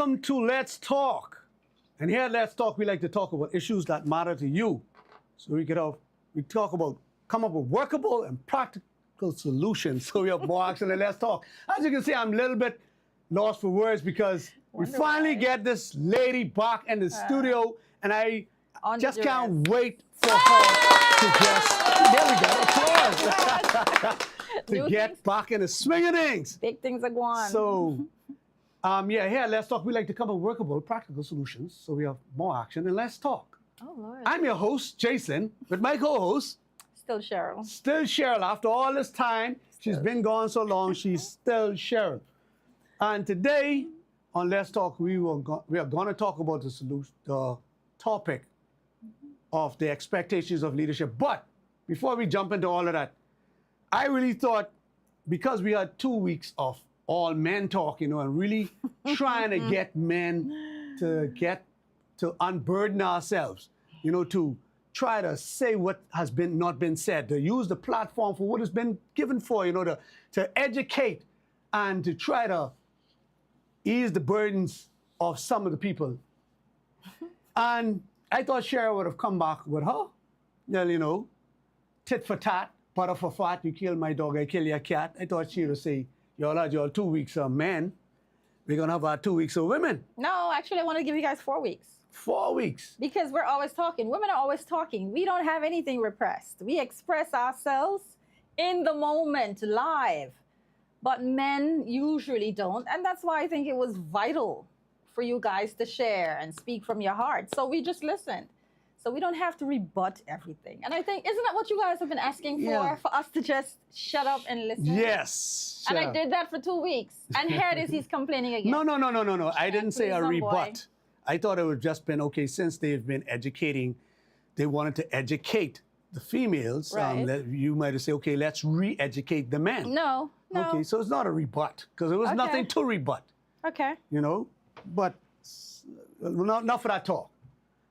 Welcome to Let's Talk. And here at Let's Talk, we like to talk about issues that matter to you. So we talk about, come up with workable and practical solutions so we have more action and Let's Talk. As you can see, I'm a little bit lost for words because we finally get this lady back in the studio, and I just can't wait for her to just, there we go, applause, to get back in the swing of things. Big things are going. So, yeah, here at Let's Talk, we like to come up with workable, practical solutions so we have more action and Let's Talk. Oh, Lord. I'm your host, Jason, with my co-host. Still Cheryl. Still Cheryl. After all this time, she's been gone so long, she's still Cheryl. And today on Let's Talk, we are going to talk about the topic of the expectations of leadership. But before we jump into all of that, I really thought, because we had 2 weeks of all men talk, and really trying to get men to unburden ourselves, to try to say what has not been said, to use the platform for what has been given for, to educate and to try to ease the burdens of some of the people. And I thought Cheryl would have come back with her, well, tit for tat, butter for fat, you kill my dog, I kill your cat. I thought she would say, y'all had your 2 weeks of men, we're going to have our 2 weeks of women. No, actually, I want to give you guys 4 weeks. 4 weeks. Because we're always talking. Women are always talking. We don't have anything repressed. We express ourselves in the moment, live. But men usually don't. And that's why I think it was vital for you guys to share and speak from your heart. So we just listened. So we don't have to rebut everything. And I think, isn't that what you guys have been asking for? Yeah. For us to just shut up and listen? Yes. And I did that for 2 weeks. And here it is, he's complaining again. No. I didn't say a Please, rebut. boy. I thought it would just been, okay, since they've been educating, they wanted to educate the females. Right. You might have said, okay, let's re-educate the men. No. Okay, so it's not a rebut, because there was nothing to rebut, Okay. But not for that talk.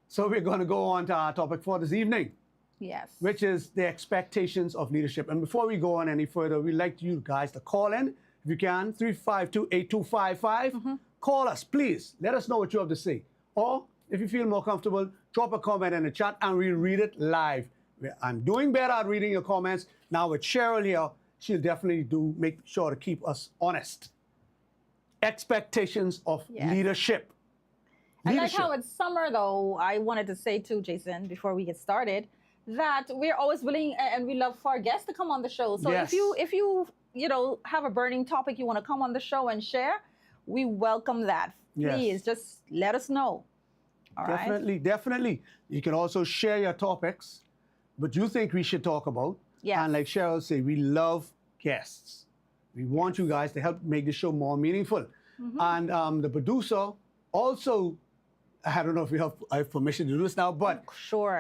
So we're going to go on to our topic for this evening, Yes. which is the expectations of leadership. And before we go on any further, we'd like you guys to call in, if you can, 352-8255. Call us, please. Let us know what you have to say. Or, if you feel more comfortable, drop a comment in the chat and we'll read it live. I'm doing better at reading your comments. Now with Cheryl here, she'll definitely make sure to keep us honest. Expectations of leadership. I like how it's summer, though. I wanted to say too, Jason, before we get started, that we're always willing and we love for our guests to come on the show. So if you have a burning topic you want to come on the show and share, we welcome that. Please just let us know. All right? Definitely. You can also share your topics, but you think we should talk about. Yes. And like Cheryl said, we love guests. We want you guys to help make the show more meaningful. And the producer also, I don't know if I have permission to do this now, but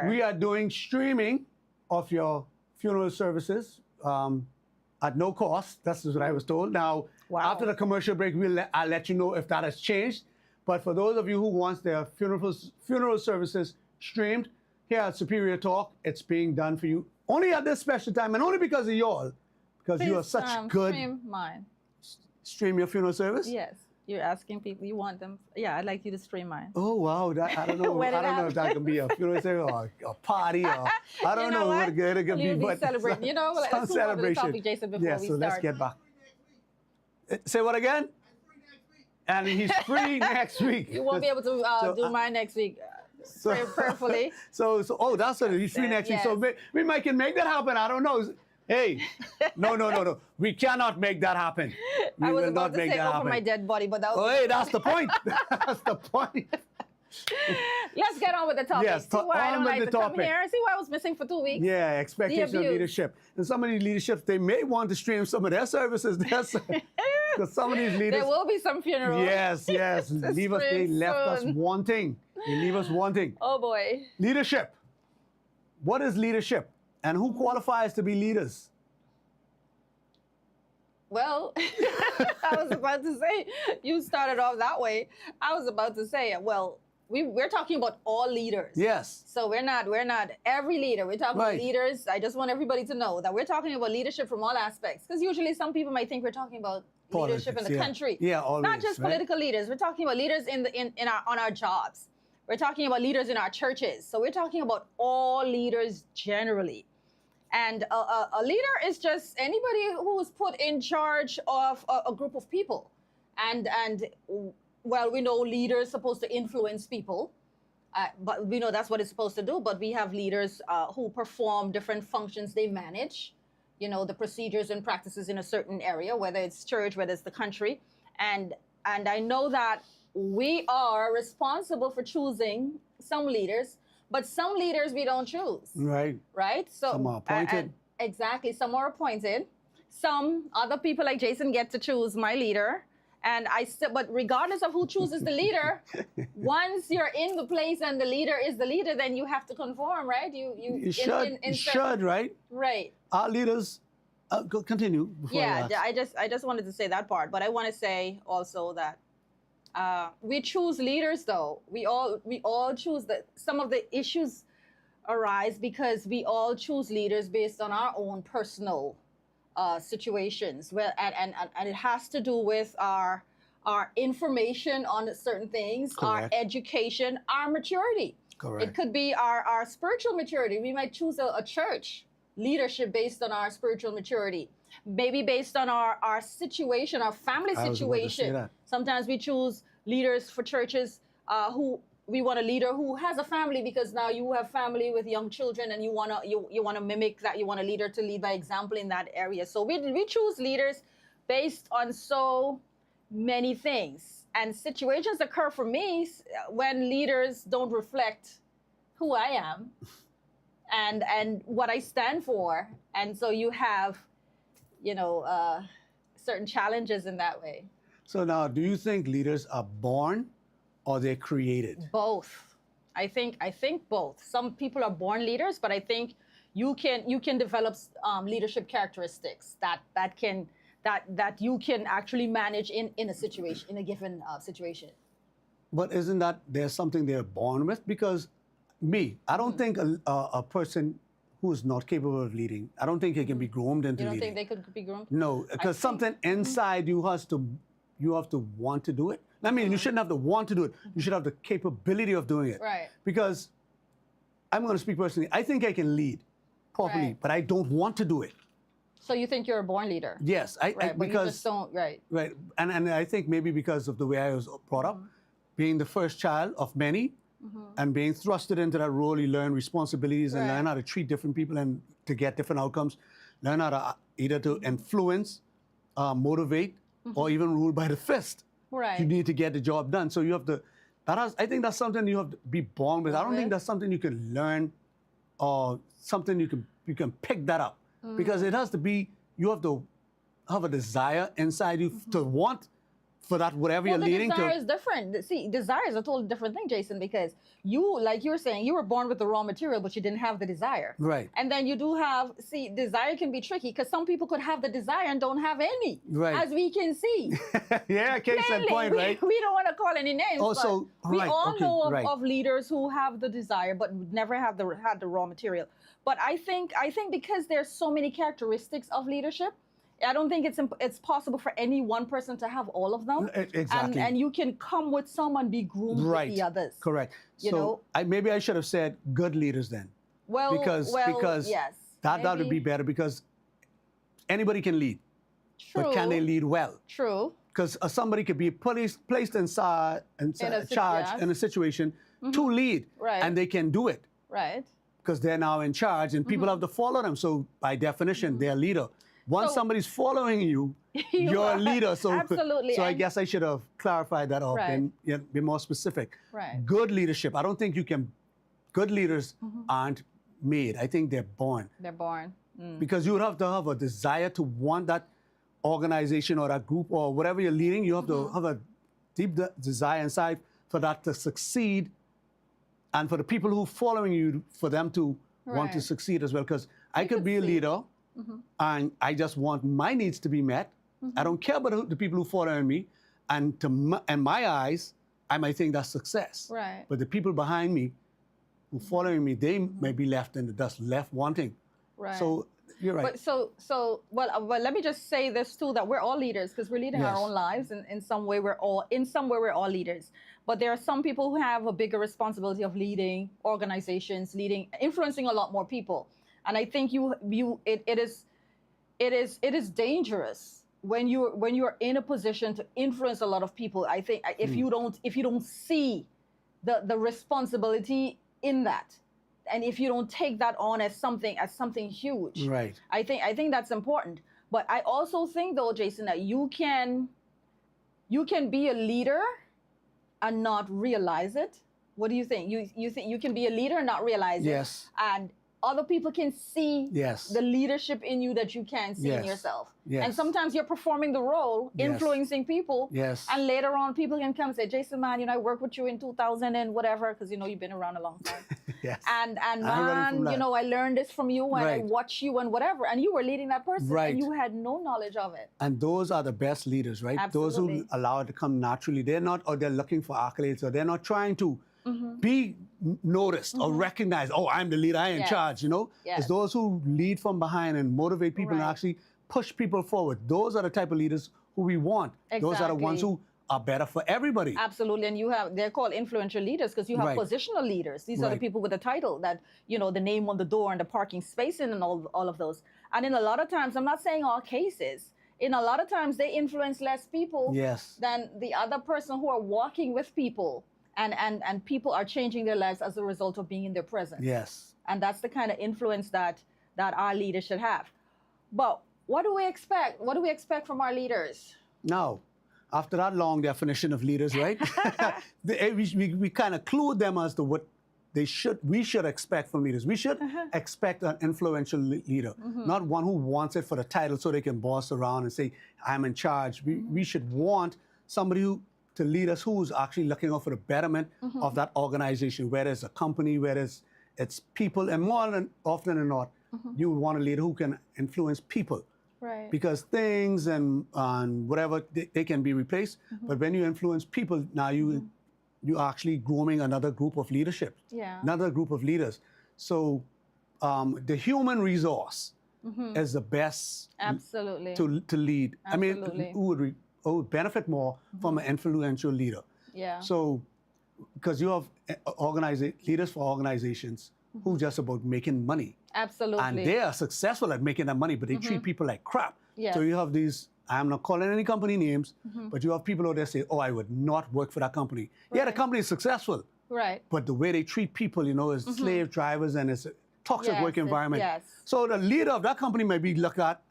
we are doing streaming of your funeral services at no cost. That's what I was told. Now, after the commercial break, I'll let you know if that has changed. But for those of you who want their funeral services streamed, here at Superior Talk, it's being done for you only at this special time, and only because of y'all, because you are such good. Stream mine. Stream your funeral service? Yes. You're asking people, you want them. Yeah, I'd like you to stream mine. Oh, wow. I don't know. I don't know if that can be a funeral service or a party or I don't know what it can be. But celebrating. Let's move on to the topic, Jason, before we start. Let's get back. Say what again? And he's free next week. You won't be able to do mine next week. Prayerfully. So that's it. He's free next week. So we might can make that happen. I don't know. Hey, no. We cannot make that happen. We I was will about not to make say that over happen. my dead body, but that was... Oh, hey, that's the point. That's the point. Let's get on with the topic. Yes, see why I don't like to come topic. here. See why I was missing for 2 weeks? Yeah, expectation of leadership. And some of these leaderships, they may want to stream some of their services. Because some of these leaders... There will be some funerals. Yes. They left us wanting. They leave us wanting. Oh, boy. Leadership. What is leadership? And who qualifies to be leaders? Well, I was about to say, you started off that way. I was about to say, well, we're talking about all leaders. Yes. So we're not every leader. We're talking about leaders. I just want everybody to know that we're talking about leadership from all aspects. Because usually some people might think we're talking about leadership in the yeah. country. Yeah, always, Not just right? political leaders. We're talking about leaders in our on our jobs. We're talking about leaders in our churches. So we're talking about all leaders generally. And a leader is just anybody who's put in charge of a group of people. And well, we know leaders supposed to influence people. But we know that's what it's supposed to do. But we have leaders who perform different functions they manage, you know, the procedures and practices in a certain area, whether it's church, whether it's the country. And I know that we are responsible for choosing some leaders, but some leaders we don't choose. Right. Right? So Some are appointed. Exactly. Some are appointed. Some other people like Jason get to choose my leader. And but regardless of who chooses the leader, once you're in the place and the leader is the leader, then you have to conform, right? You should, right? Right. Our leaders, continue. Before Yeah, I just wanted to say that part, but I want to say also that we choose leaders, though. We all choose that. Some of the issues arise because we all choose leaders based on our own personal situations. Well, and it has to do with our information on certain things, Correct. our education, our maturity. Correct. It could be our spiritual maturity. We might choose a church leadership based on our spiritual maturity, maybe based on our situation, our family I was about to say situation. that. Sometimes we choose leaders for churches who we want a leader who has a family, because now you have family with young children and you wanna mimic that. You want a leader to lead by example in that area. So we choose leaders based on so many things, and situations occur for me when leaders don't reflect who I am and what I stand for, and so you have, you know, certain challenges in that way. So now, do you think leaders are born or they're created? Both. I think both. Some people are born leaders, but I think you can develop leadership characteristics that you can actually manage in a situation, in a given situation. But isn't that there's something they're born with? Because I don't think a person who's not capable of leading, I don't think he can be groomed into You don't leading. think they could be groomed? No, because something inside you you have to want to do it. I mean, you shouldn't have to want to do it. You should have the capability of doing it. Right. Because I'm going to speak personally. I think I can lead properly, Right. but I don't want to do it. So you think you're a born leader? Yes, Right, but because you just don't. Right. right, and I think maybe because of the way I was brought up, being the first child of many, and being thrusted into that role, you learn responsibilities and Right. learn how to treat different people and to get different outcomes. Learn how to either to influence, motivate, or even rule by the fist. Right. You need to get the job done. So you have to. I think that's something you have to be born with. I don't think that's something you can learn, or something you can pick that up, because it has to be. You have to have a desire inside you to want for that whatever you're leading desire to. is different. See, desire is a totally different thing, Jason, because you, like you were saying, you were born with the raw material, but you didn't have the desire. Right. And then you do have, desire can be tricky because some people could have the desire and don't have any, Right. as we can see. Yeah, case in Clearly, point, right? We don't want to call any names. Also, but we right, all okay, know right. of leaders who have the desire but never had the raw material. But I think because there's so many characteristics of leadership, I don't think it's possible for any one person to have all of them. Exactly. And you can come with some and be groomed Right. with the others. Correct. You so know? maybe I should have said good leaders then. Well, because yes. that would maybe. be better, because anybody can lead, True. but can they lead well? True. Because somebody could be placed inside charge yes. in a situation to lead, Right. and they can do it Right. because they're now in charge, and people have to follow them. So by definition, they're a leader. Once So- somebody's following you, you're a are. leader. So Absolutely. So I And- guess I should have clarified that up Right. and be more specific. Right. Good leadership. I don't think you can. Good leaders aren't made. I think they're born, They're born. because you would have to have a desire to want that organization or that group or whatever you're leading. You have to have a deep desire inside for that to succeed, and for the people who are following you, for them to want to Right. succeed as well. Because I could could be a see. leader, and I just want my needs to be met. I don't care about the people who follow me, and in my eyes, I might think that's success. Right. But the people behind me who following me, they may be left in the dust, left wanting. Right. So You're right. But well, let me just say this too, that we're all leaders because we're leading our Yes. own lives, and in some way we're all leaders. But there are some people who have a bigger responsibility of leading organizations, influencing a lot more people. And I think it is dangerous when you're in a position to influence a lot of people. I think if you don't see the responsibility in that, and if you don't take that on as something huge, Right. I think that's important. But I also think, though, Jason, that you can be a leader and not realize it. What do you think? You think you can be a leader and not realize Yes. it? And other people can see Yes. the leadership in you that you can't see in Yes. yourself. Yes. And sometimes you're performing the role, Yes. influencing people. Yes. And later on, people can come and say, Jason, man, I worked with you in 2000 and whatever, because you've been around a long time. Yes. And I'm running from man, that. I learned this from you, and I Right. watched you and whatever, and you were leading that person, Right. and you had no knowledge of it. And those are the best leaders, right? Those who Absolutely. allow it to come naturally. They're not, or they're looking for accolades, or they're not trying to be noticed or recognized. Oh, I'm the leader, I'm in Yes. charge, Yes. It's those who lead from behind and motivate people and Right. actually push people forward. Those are the type of leaders who we want. Those are the ones Exactly. who are better for everybody. Absolutely, and they're called influential leaders because you have Right. positional leaders. These are the Right. people with the title that, the name on the door and the parking space and all of those. And in a lot of times, I'm not saying all cases, in a lot of times they influence less people Yes. than the other person who are walking with people, and people are changing their lives as a result of being in their presence. Yes. And that's the kind of influence that our leaders should have. But what do we expect? What do we expect from our leaders? Now, after that long definition of leaders, right? we kind of clued them as to what we should expect from leaders. We should expect an influential leader, not one who wants it for the title so they can boss around and say, I'm in charge. We should want somebody to lead us who's actually looking out for the betterment of that organization, whether it's a company, whether it's people, and more than often than not, you would want a leader who can influence people. Right. Because things and whatever, they can be replaced. But when you influence people, now you're actually grooming another group of leadership, Yeah. another group of leaders. So the human resource is the best Absolutely. to lead. Absolutely. I mean, who would benefit more from an influential leader. Yeah. So, because you have leaders for organizations who just about making money. Absolutely. And they are successful at making that money, but they treat people like crap. Yes. So you have these, I'm not calling any company names, but you have people out there say, oh, I would not work for that company. Yeah, the Right. company is successful, Right. but the way they treat people, is slave drivers and it's a toxic Yes, work environment. yes. So the leader of that company may be looked at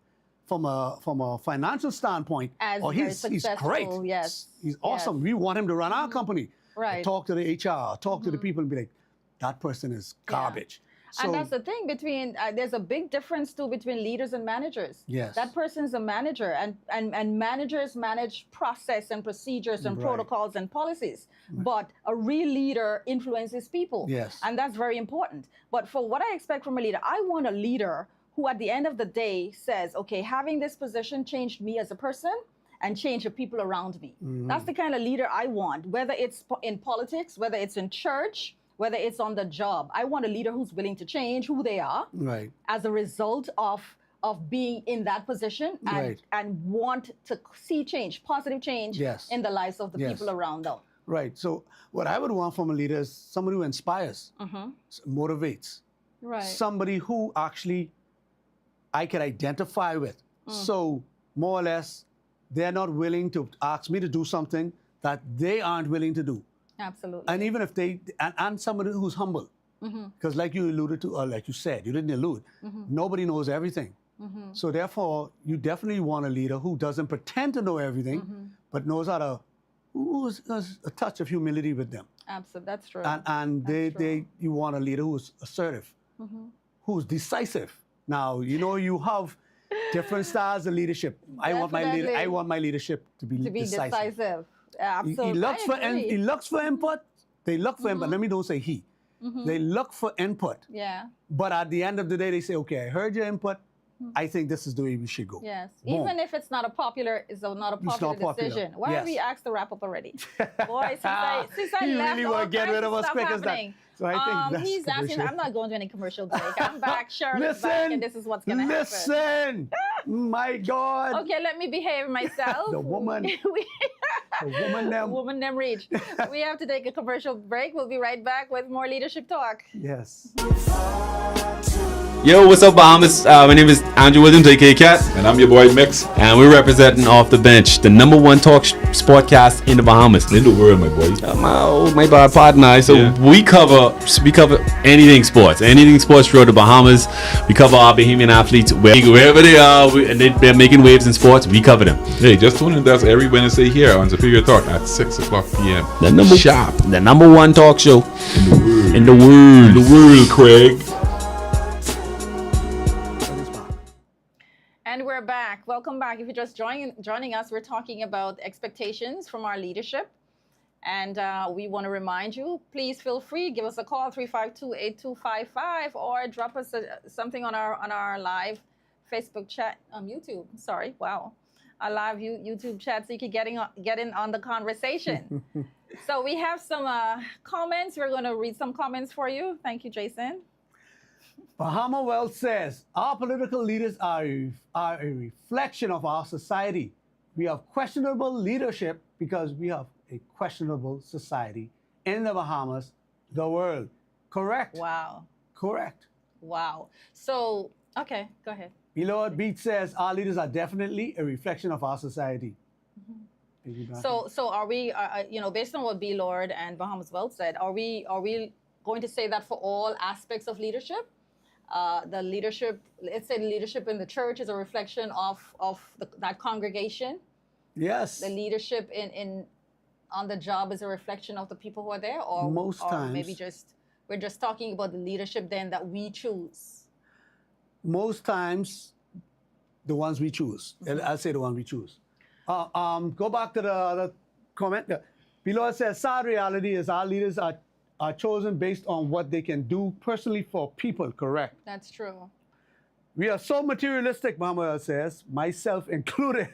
from a financial standpoint, As or very he's successful, great. yes, He's awesome. We want him to run our company. Right. Talk to the HR, talk to the people and be like, that person is garbage. And that's the thing between, there's a big difference too between leaders and managers. Yes. That person's a manager, and managers manage process and procedures and Right. protocols and policies. But a real leader influences people. Yes. And that's very important. But for what I expect from a leader, I want a leader who at the end of the day says, okay, having this position changed me as a person and changed the people around me. That's the kind of leader I want, whether it's in politics, whether it's in church, whether it's on the job. I want a leader who's willing to change who they are Right. as a result of being in that position and, Right. and want to see change, positive change Yes. in the lives of the Yes. people around them. Right. So what I would want from a leader is somebody who inspires, motivates, Right. somebody who actually I can identify with. So more or less, they're not willing to ask me to do something that they aren't willing to do. Absolutely. And even if and somebody who's humble. Because like you alluded to, or like you said, you didn't allude, nobody knows everything. So therefore, you definitely want a leader who doesn't pretend to know everything, but knows how to, who has a touch of humility with them. Absolutely. That's true. And you want a leader who's assertive, who's decisive. Now, you have different styles of leadership. I want my leadership to be decisive. Absolutely. He looks I for agree. he looks for input. They look for input. Let me don't say he. They look for input. Yeah. But at the end of the day, they say, okay, I heard your input. I think this is the way we should go. Yes. Boom. Even if it's not a popular popular. decision. Why Yes. are we asked to wrap up already? Boy, since I You left, really all want to get kinds rid of us stuff quick as that. happening. So I think that's He's asking. commercial. I'm not going to any commercial break. I'm back. Charlotte's back, and this is what's going to happen. Listen, my God. Okay, let me behave myself. The woman. We- The woman them. Woman them reach. We have to take a commercial break. We'll be right back with more leadership talk. Yes. Yo, what's up, Bahamas? My name is Andrew Williams, aka Cat, And I'm your boy Mix. and we're representing Off the Bench, the #1 talk sportcast in the Bahamas. In the world, my boy. My bad partner. So Yeah. we cover anything sports throughout the Bahamas. We cover our Bahamian athletes wherever they are, and they're making waves in sports. We cover them. Hey, just tune in to us every Wednesday here on Superior Talk at 6 o'clock p.m. The number Sharp. the #1 talk show In the world. in the world, Craig. And we're back. Welcome back. If you're just joining us, we're talking about expectations from our leadership. And we want to remind you, please feel free, give us a call, 352-8255, or drop us something on our live Facebook chat, YouTube. Sorry, wow. Our live YouTube chat so you can get in on the conversation. So we have some comments. We're going to read some comments for you. Thank you, Jason. Bahama Wealth says, our political leaders are a reflection of our society. We have questionable leadership because we have a questionable society in the Bahamas, the world. Correct. Wow. Correct. Wow. So, okay, go ahead. Below Beat says, our leaders are definitely a reflection of our society. So are we, based on what B. Lord and Bahamas Wealth said, are we going to say that for all aspects of leadership? The leadership, let's say the leadership in the church is a reflection of that congregation. Yes. The leadership on the job is a reflection of the people who are there, or Most times. maybe we're just talking about the leadership then that we choose. Most times, the ones we choose. And I'll say the one we choose. Go back to the other comment. Below it says, sad reality is our leaders are chosen based on what they can do personally for people. Correct. That's true. We are so materialistic, Mama says, myself included.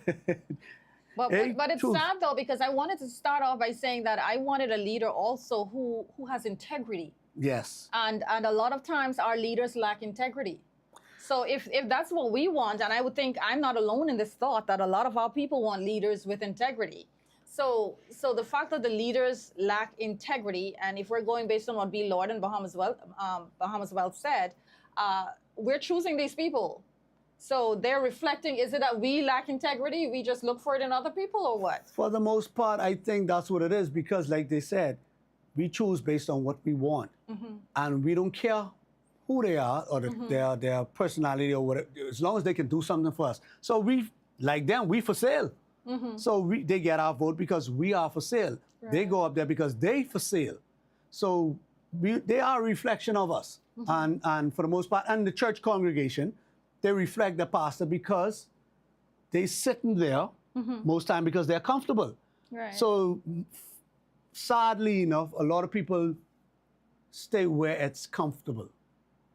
But it's choose. sad though, because I wanted to start off by saying that I wanted a leader also who has integrity. Yes. And a lot of times our leaders lack integrity. So if that's what we want, and I would think I'm not alone in this thought that a lot of our people want leaders with integrity. So the fact that the leaders lack integrity, and if we're going based on what B. Lord and Bahamas Wealth said, we're choosing these people. So they're reflecting, is it that we lack integrity? We just look for it in other people, or what? For the most part, I think that's what it is, because like they said, we choose based on what we want. And we don't care who they are or their personality or whatever, as long as they can do something for us. So we, like them, we for sale. So they get our vote because we are for sale. They Right. go up there because they for sale. So they are a reflection of us. And for the most part, and the church congregation, they reflect the pastor because they sitting there most time because they're comfortable. Right. So sadly enough, a lot of people stay where it's comfortable.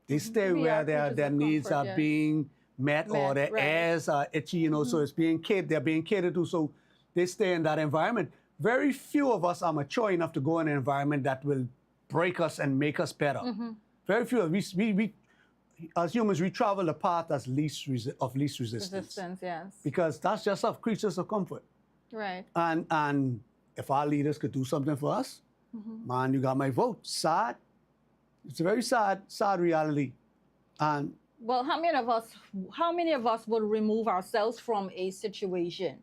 They stay We where are their creatures of needs comfort, are yes. being met or their right. ears are itchy, so it's being catered, they're being catered to, so they stay in that environment. Very few of us are mature enough to go in an environment that will break us and make us better. Very few of us. We as humans, we travel the path that's least resistance. Yes. Because that's just us, creatures of comfort. Right. And if our leaders could do something for us, man, you got my vote. Sad. It's a very sad reality. And Well, how many of us would remove ourselves from a situation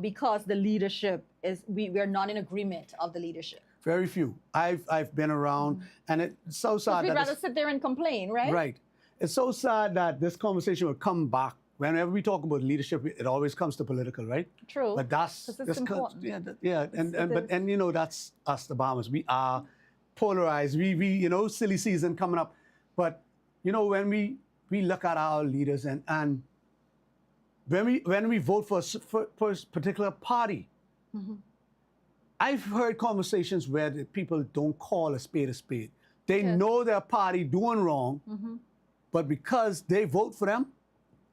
because the leadership is we're not in agreement of the leadership? very few. I've been around, and it's so sad We'd that rather sit there and complain, right? right. It's so sad that this conversation will come back. Whenever we talk about leadership, it always comes to political, right? True. But that's 'Cause it's important. and that's us, the Bahamas. We are polarized. We silly season coming up, but when we look at our leaders and when we vote for a particular party, I've heard conversations where the people don't call a spade a spade. They Yes. know their party doing wrong, but because they vote for them,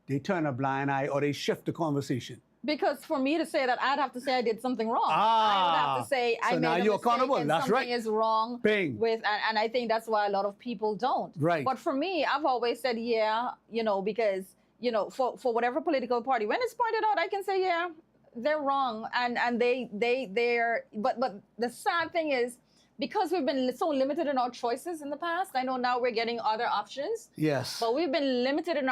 they turn a blind eye or they shift the conversation. Because for me to say that, I'd have to say I did something wrong. I would have to say I so made now a you're mistake accountable. and That's something right. is wrong Bing. with, and I think that's why a lot of people don't. Right. But for me, I've always said, yeah, because, for whatever political party, when it's pointed out, I can say, yeah, they're wrong. And they're, but the sad thing is, because we've been so limited in our choices in the past, I know now we're getting other options. Yes. But we've been limited in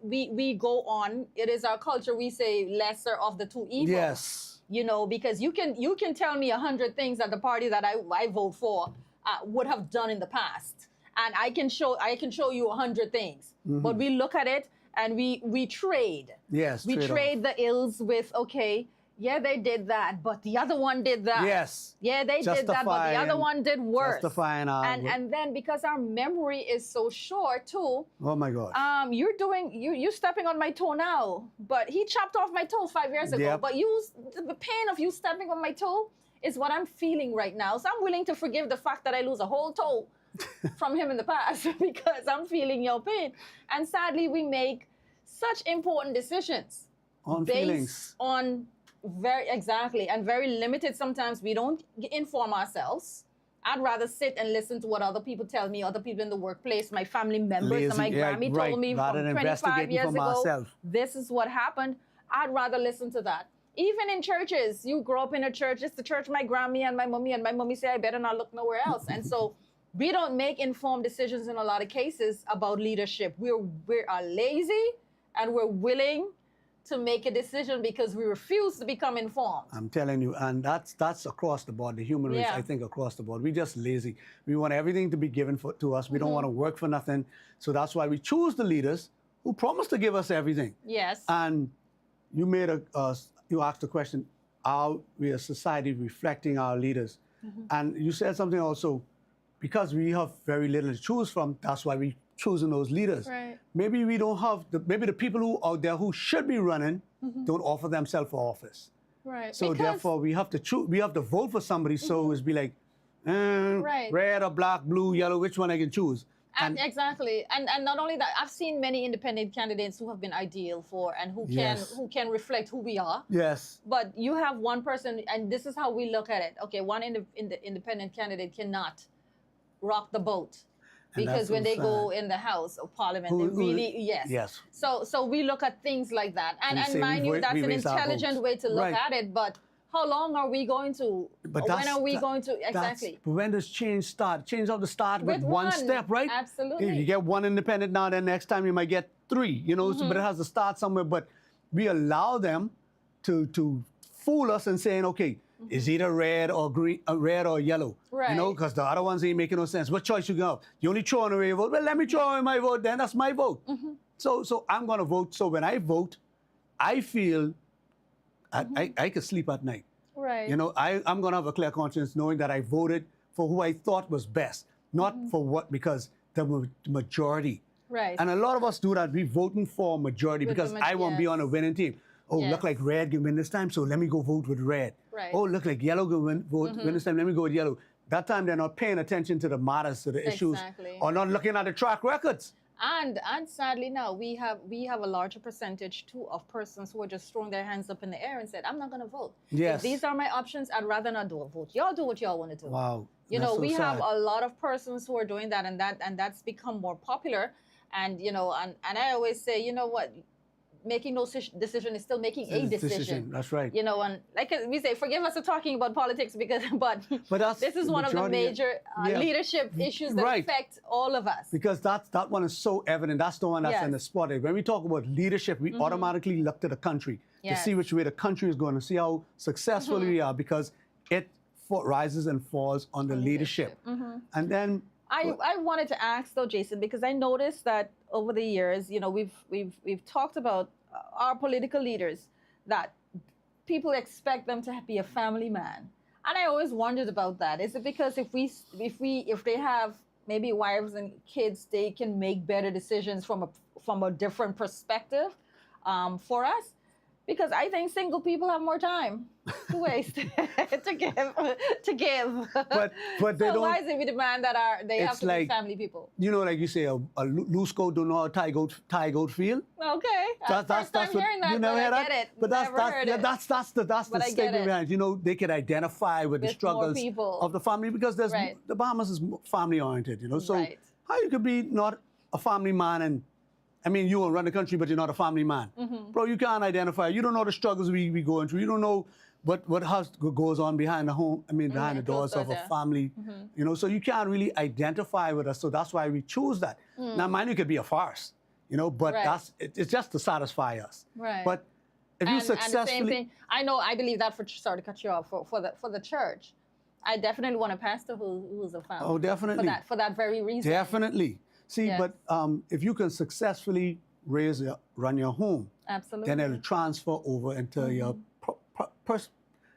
we go on. It is our culture. We say lesser of the two evils. Yes. Because you can tell me 100 things that the party that I vote for would have done in the past, and I can show you 100 things. But we look at it and we trade. Yes. We trade-off. trade the ills with, okay, yeah, they did that, but the other one did that. Yes. Yeah, they did that, but the other Justifying- one did worse. justifying our- and then because our memory is so short too, Oh my God. you're stepping on my toe now, but he chopped off my toe 5 years ago. Yep. But the pain of you stepping on my toe is what I'm feeling right now. So I'm willing to forgive the fact that I lose a whole toe from him in the past because I'm feeling your pain. And sadly, we make such important decisions On based feelings. on very limited. Sometimes we don't inform ourselves. I'd rather sit and listen to what other people tell me, other people in the workplace, my family members, and my Lazy, yeah, Grammy right, told me rather from than 25 investigating years from ago, ourselves. this is what happened. I'd rather listen to that. Even in churches, you grow up in a church, it's the church my Grammy and my mommy say, I better not look nowhere else. And so we don't make informed decisions in a lot of cases about leadership. We are lazy and we're willing to make a decision because we refuse to become informed. I'm telling you, and that's across the board, the human race, Yeah. I think, across the board. We're just lazy. We want everything to be given to us. We don't want to work for nothing. So that's why we choose the leaders who promise to give us everything. Yes. And you made you asked the question, are we a society reflecting our leaders? And you said something also, because we have very little to choose from, that's why we choosing those leaders. Right. Maybe we don't have, maybe the people who out there who should be running don't offer themselves for office. Right. So Because- therefore, we have to choose. We have to vote for somebody. So it's be like, Right. red or black, blue, yellow. Which one I can choose? And exactly, and not only that, I've seen many independent candidates who have been ideal for and who Yes. can reflect who we are. Yes. But you have one person, and this is how we look at it. Okay, one independent candidate cannot rock the boat And because that's when so they go sad. in the House of Parliament, Who- they really yes. So we look at things like that, And and say mind we you, vote- that's we an raise our intelligent votes. way to look Right. at it. But how long are we going to? But When are we going to exactly? But when does change start? Change have to start with With one one, step, right? absolutely. If you get one independent now, then next time you might get three. You know, so, but it has to start somewhere. But we allow them to fool us and saying, okay, it's either red or green, red or yellow. You know, Right. because the other ones ain't making no sense. What choice you got? You only throwing away your vote. Well, let me throw away my vote. Then that's my vote. So I'm gonna vote. So when I vote, I feel I can sleep at night. Right. You know, I'm going to have a clear conscience knowing that I voted for who I thought was best, not for what, because the majority. Right. And a lot of us do that. We're voting for majority With the because I want to be on a winning team. Oh, Yes. look like red can win this time, so let me go vote with red. Right. Oh, look like yellow can win this time, let me go with yellow. That time they're not paying attention to the matters, to the issues, Exactly. or not looking at the track records. And sadly now we have a larger percentage too of persons who are just throwing their hands up in the air and said, I'm not gonna vote. Yes. If these are my options, I'd rather not do a vote. Y'all do what y'all want to do. Wow. You that's know, so we have sad. a lot of persons who are doing that and that's become more popular. And you know, and I always say, you know what, making no decision is still making a decision. That's right. You know, and like we say, forgive us for talking about politics because, but that's this is the one of the majority- major yeah. leadership issues that Right. affect all of us. Because that one is so evident. That's the one that's in the Yes. spotlight. When we talk about leadership, we automatically look to the country to Yes. see which way the country is going, to see how successful we are, because it rises and falls on the leadership. And then I wanted to ask though, Jason, because I noticed that over the years, you know, we've talked about our political leaders that people expect them to be a family man, and I always wondered about that. Is it because if they have maybe wives and kids, they can make better decisions from a different perspective for us? Because I think single people have more time to waste to give. But they So don't. why is it we demand that they have It's to like- be family people? You know, like you say, a loose coat don't know how tie goat feel. Okay. First time hearing that, you never but heard I that. get it. But Never heard it. that's the But I get statement it. behind it. You know, they can identify with the With more struggles people. of the family because there's Right. the Bahamas is family oriented. You know, so Right. how you could be not a family man and I mean, you will run the country, but you're not a family man. Mm-hmm. Bro, you can't identify. You don't know the struggles we going through. You don't know what house goes on behind the home, behind the doors closed of a doors, yeah. family. You know, so you can't really identify with us. So that's why we choose that. Now, mind you, could be a farce, you know, but Mm. Right. it's just to satisfy us. Right. But if you And the successfully... same thing, I believe that sorry to cut you off, for the church. I definitely want a pastor who's a family. Oh, definitely. For that very reason. Definitely. See, Yes. but if you can successfully run your home, Absolutely. then it'll transfer over into your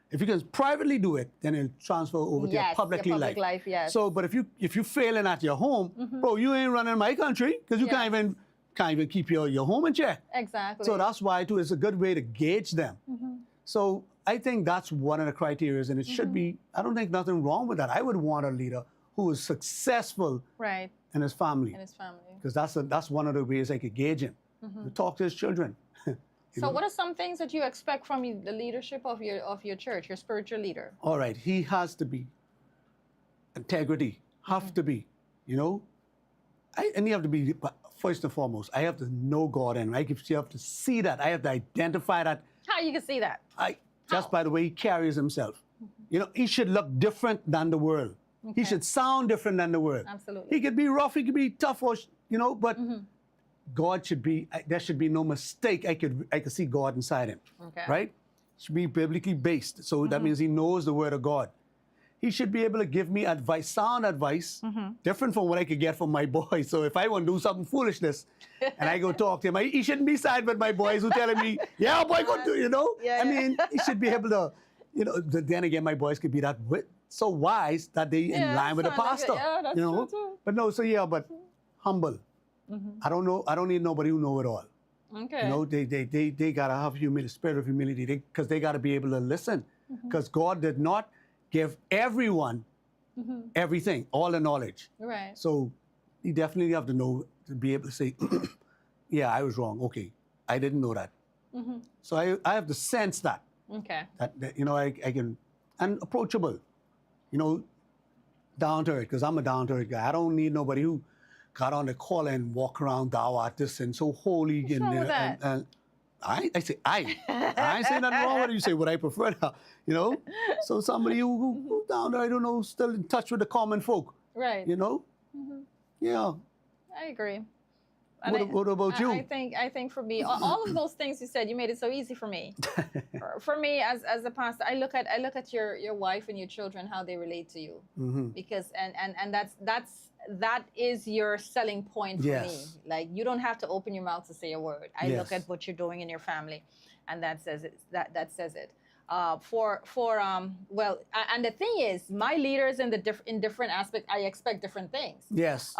if you can privately do it, then it'll transfer over to your Yes, publicly your public life, yes. So, but if you failing at your home, bro, you ain't running my country because you Yes. can't even keep your home in check. Exactly. So that's why too it's a good way to gauge them. So I think that's one of the criteria, and it should be. I don't think nothing wrong with that. I would want a leader who is successful right. in his family In his family. because that's one of the ways I could gauge him. To talk to his children. So what are some things that you expect from the leadership of your church, your spiritual leader? All right, he has to be integrity, have to be, you know, and you have to be first and foremost. I have to know God, and you have to see that. I have to identify that. How you can see that? Just by the way he carries himself. You know, he should look different than the world. He should sound different than the world. Absolutely. He could be rough, he could be tough, or you know, but God should be. There should be no mistake. I could see God inside him. Okay. Right? Should be biblically based. So that means he knows the word of God. He should be able to give me advice, sound advice, different from what I could get from my boys. So if I want to do something foolishness and I go talk to him, he shouldn't be side with my boys who telling me, yeah, boy, go do, you know? Yeah, I mean, he should be able to, you know, then again, my boys could be that so wise that they in line with the sound like it. pastor. Yeah, that's you know? true too. But no, but humble. I don't know. I don't need nobody who know it all. Okay. You know, they gotta have humility, spirit of humility, because they gotta be able to listen. Because God did not give everyone everything, all the knowledge. Right. So you definitely have to know to be able to say, yeah, I was wrong. Okay, I didn't know that. So I have to sense that Okay. you know I can and approachable, you know, down to earth because I'm a down to earth guy. I don't need nobody who got on the call and walk around Dawah this and so holy What's wrong with that? and I ain't saying nothing wrong with it. You say what I prefer now, you know. So somebody who down there, I don't know, still in touch with the common folk, Right. you know. Yeah. I agree. What about you? I think for me, all of those things you said, you made it so easy for me. For me, as a pastor, I look at your wife and your children, how they relate to you, because and that is your selling point for me. Yes. Like you don't have to open your mouth to say a word. I look Yes. at what you're doing in your family, and that says it. That says it. Well, and the thing is, my leaders in different aspects, I expect different things. Yes.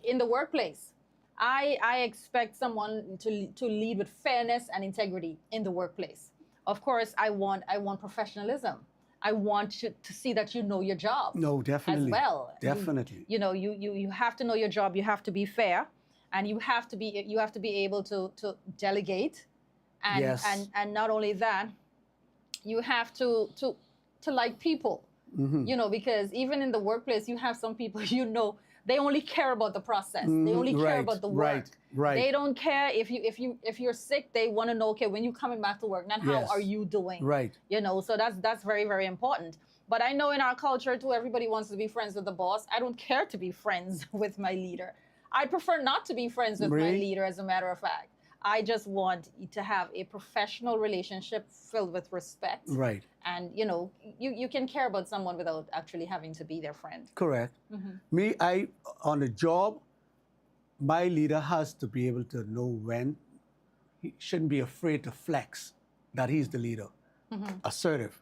In the workplace, I expect someone to lead with fairness and integrity in the workplace. Of course, I want professionalism. I want you to see that you know your job. No, definitely. As well. Definitely. You have to know your job. You have to be fair, and you have to be able to delegate, and Yes. and not only that, you have to like people. You know, because even in the workplace, you have some people they only care about the process. They only care right, about the work. right. They don't care if you're sick. They want to know, okay, when you're coming back to work, not how Yes. are you doing? Right. You know, so that's very, very important. But I know in our culture too, everybody wants to be friends with the boss. I don't care to be friends with my leader. I prefer not to be friends with my Really? leader, as a matter of fact. I just want to have a professional relationship filled with respect. Right. And you can care about someone without actually having to be their friend. Correct. Me, on the job, my leader has to be able to know when. He shouldn't be afraid to flex that he's the leader. Assertive,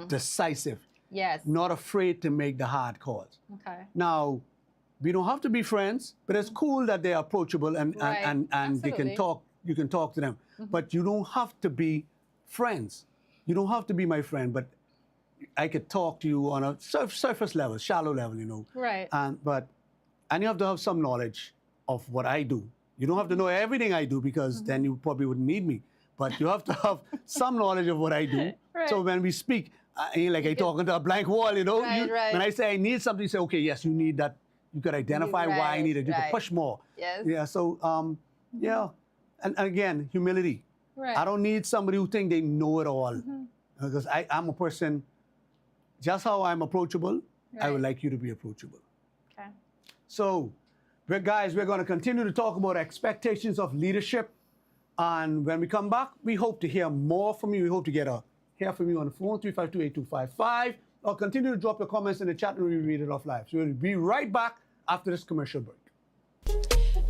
decisive, Yes. not afraid to make the hard calls. Okay. Now, we don't have to be friends, but it's cool that they're approachable and Right. they can Absolutely. talk you can talk to them. But you don't have to be friends. You don't have to be my friend, but I could talk to you on a surface level, shallow level, you know. Right. And you have to have some knowledge of what I do. You don't have to know everything I do because then you probably wouldn't need me. But you have to have some knowledge of what I do. Right. So when we speak, ain't like I talking to a blank wall, you know. Right, right. When I say I need something, you say, okay, yes, you need that. You could identify why I Right, need it. You right. could push more. Yes. Yeah. So yeah, and again, humility. Right. I don't need somebody who think they know it all, because I'm a person. Just how I'm approachable, I would Right. like you to be approachable. Okay. So, we're going to continue to talk about expectations of leadership. And when we come back, we hope to hear more from you. We hope to hear from you on the phone, 352-8255, or continue to drop your comments in the chat and we read it off live. So, we'll be right back after this commercial break.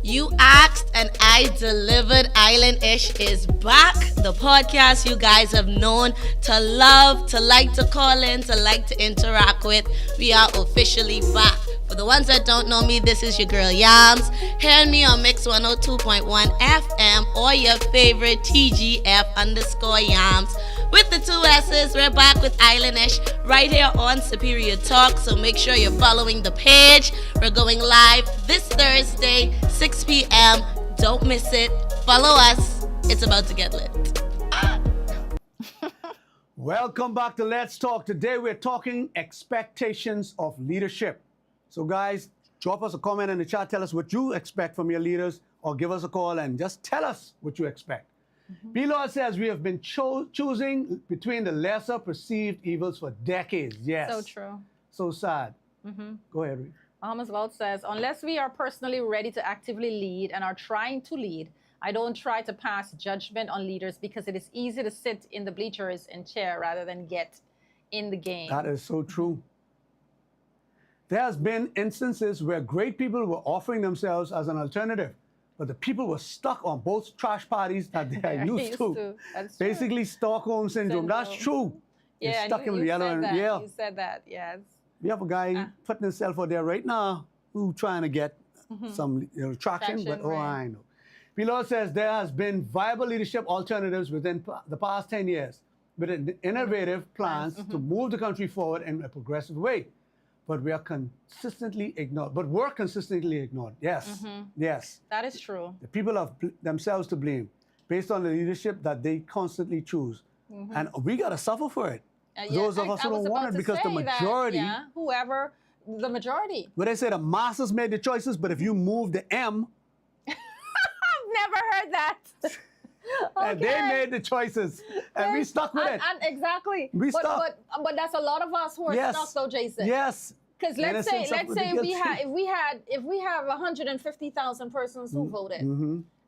You asked and I delivered. Island-ish is back. The podcast you guys have known to love, to like to call in, to like to interact with. We are officially back. For the ones that don't know me, this is your girl Yams. Hearing me on Mix 102.1 FM or your favorite TGF_Yams. With the 2 S's, we're back with Island-ish right here on Superior Talk. So make sure you're following the page. We're going live this Thursday, 6 p.m. Don't miss it. Follow us. It's about to get lit. Welcome back to Let's Talk. Today we're talking expectations of leadership. So guys, drop us a comment in the chat. Tell us what you expect from your leaders, or give us a call and just tell us what you expect. B-Lord says we have been choosing between the lesser perceived evils for decades. Yes. So true. So sad. Go ahead, Reed. Muhammad's Vault says, unless we are personally ready to actively lead and are trying to lead, I don't try to pass judgment on leaders because it is easy to sit in the bleachers and cheer rather than get in the game. That is so true. There has been instances where great people were offering themselves as an alternative, but the people were stuck on both trash parties that they are used to. That's true. Basically, Stockholm syndrome. That's true. They're Yeah, stuck in you the yellow said and that. yeah. You said that, yes. We have a guy putting himself out there right now who trying to get some traction, but right. I know. Below says there has been viable leadership alternatives within the past 10 years with innovative plans to move the country forward in a progressive way. But we are consistently ignored. Yes, yes. That is true. The people have themselves to blame based on the leadership that they constantly choose. And we got to suffer for it. Those of us who don't want it, because the majority, the majority. when they say the masses made the choices, but if you move the M, I've never heard that. and they made the choices, and we stuck with it. And exactly. We stuck. But that's a lot of us who are Yes. stuck though, Jason. Yes. Because let's say Innocence of if we have 150,000 persons who voted,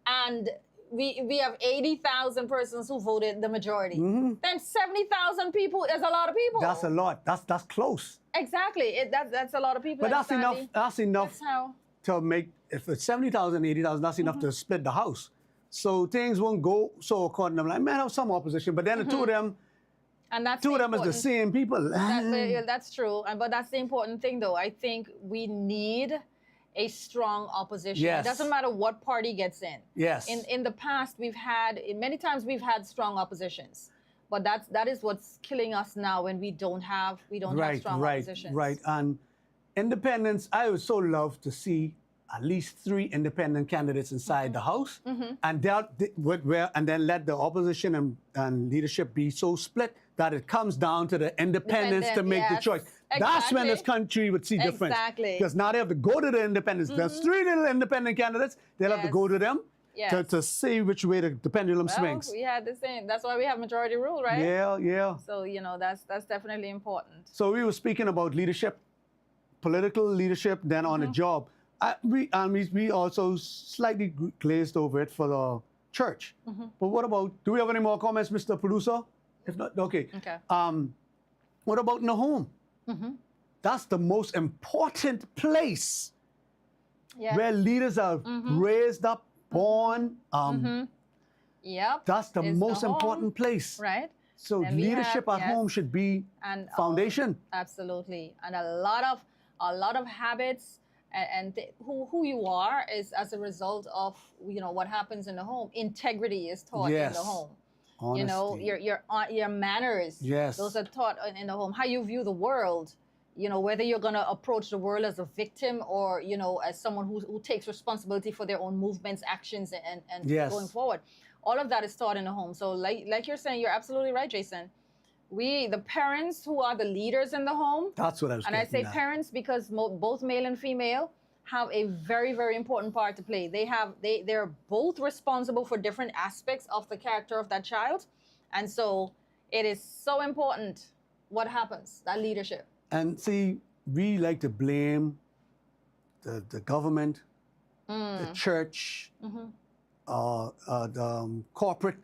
and we have 80,000 persons who voted the majority, then 70,000 people is a lot of people. That's a lot. That's close. Exactly. That's a lot of people. But that's and enough. sadly, That's enough That's how. to make. If it's 70,000, 80,000, that's enough to split the house. So things won't go so according to them. Like, man, have some opposition, but then the two of them, And that's two of them is the important- same people. That's true. But that's the important thing, though. I think we need a strong opposition. Yes. It doesn't matter what party gets in. Yes. In the past, many times we've had strong oppositions. But that is what's killing us now when we don't have strong oppositions. Right. And independence, I would so love to see at least 3 independent candidates inside the House, and then let the opposition and leadership be so split that it comes down to the independents to make the yes, choice. That's when this exactly. country would see difference. Exactly. Because now they have to go to the independents. There's 3 little independent candidates. They'll have to Yes. go to them Yes. to see which way the pendulum Well, swings. we had the same. That's why we have majority rule, right? Yeah. So that's definitely important. So we were speaking about leadership, political leadership, then on the job. We also slightly glazed over it for the church. But what about, do we have any more comments, Mr. Producer? If not, okay. Okay. What about in the home? That's the most important place Yeah. where leaders are raised up, born. Yep. That's the It's most home, important place. Right. So And we leadership have- at yes. home should be And foundation. absolutely. And a lot of habits who you are is as a result of what happens in the home. Integrity is taught in Yes. the home. Honesty. Your manners. Yes. Those are taught in the home. How you view the world. Whether you're gonna approach the world as a victim or as someone who takes responsibility for their own movements, actions, and Yes. going forward. All of that is taught in the home. So like you're saying, you're absolutely right, Jason. The parents who are the leaders in the home, That's what I was and I getting say at. parents because both male and female have a very, very important part to play. They're both responsible for different aspects of the character of that child. And so it is so important what happens, that leadership. And see, we like to blame the government, the church, the corporate.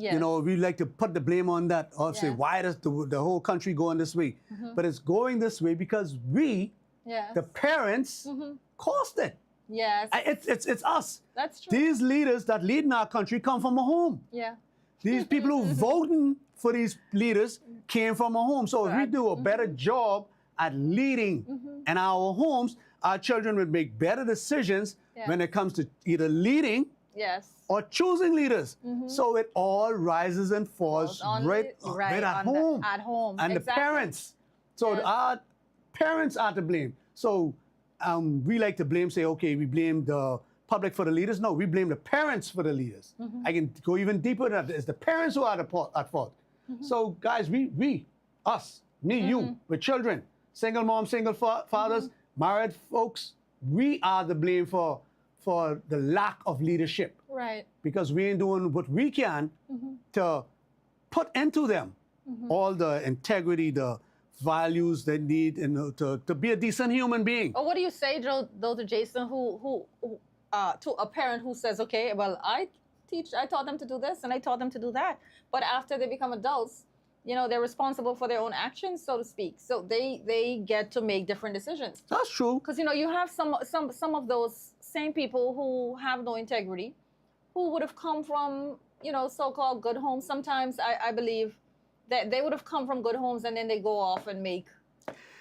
Yes. We like to put the blame on that or say, Yes. why does the whole country going this way? But it's going this way because we, Yes. the parents, caused it. Yes. It's us. That's true. These leaders that lead in our country come from a home. Yeah. These people who voting for these leaders came from a home. So if we do a better job at leading in our homes, our children would make better decisions when it comes to either leading Yes. or choosing leaders. So it all rises and falls right at home. At home. And the Exactly. parents. So Yes. our parents are to blame. So we like to blame, say, okay, we blame the public for the leaders. No, we blame the parents for the leaders. I can go even deeper than that. It's the parents who are at fault. So guys, us, me, you, with children, single moms, single fathers, married folks, we are the blame for the lack of leadership Right. because we ain't doing what we can to put into them all the integrity, the values they need to be a decent human being. Or what do you say, though, to Jason, who to a parent who says, okay, well, I taught them to do this and I taught them to do that, but after they become adults, they're responsible for their own actions, so to speak. So they get to make different decisions. That's true. Because you have some of those same people who have no integrity, who would have come from so-called good homes. Sometimes I believe that they would have come from good homes and then they go off and make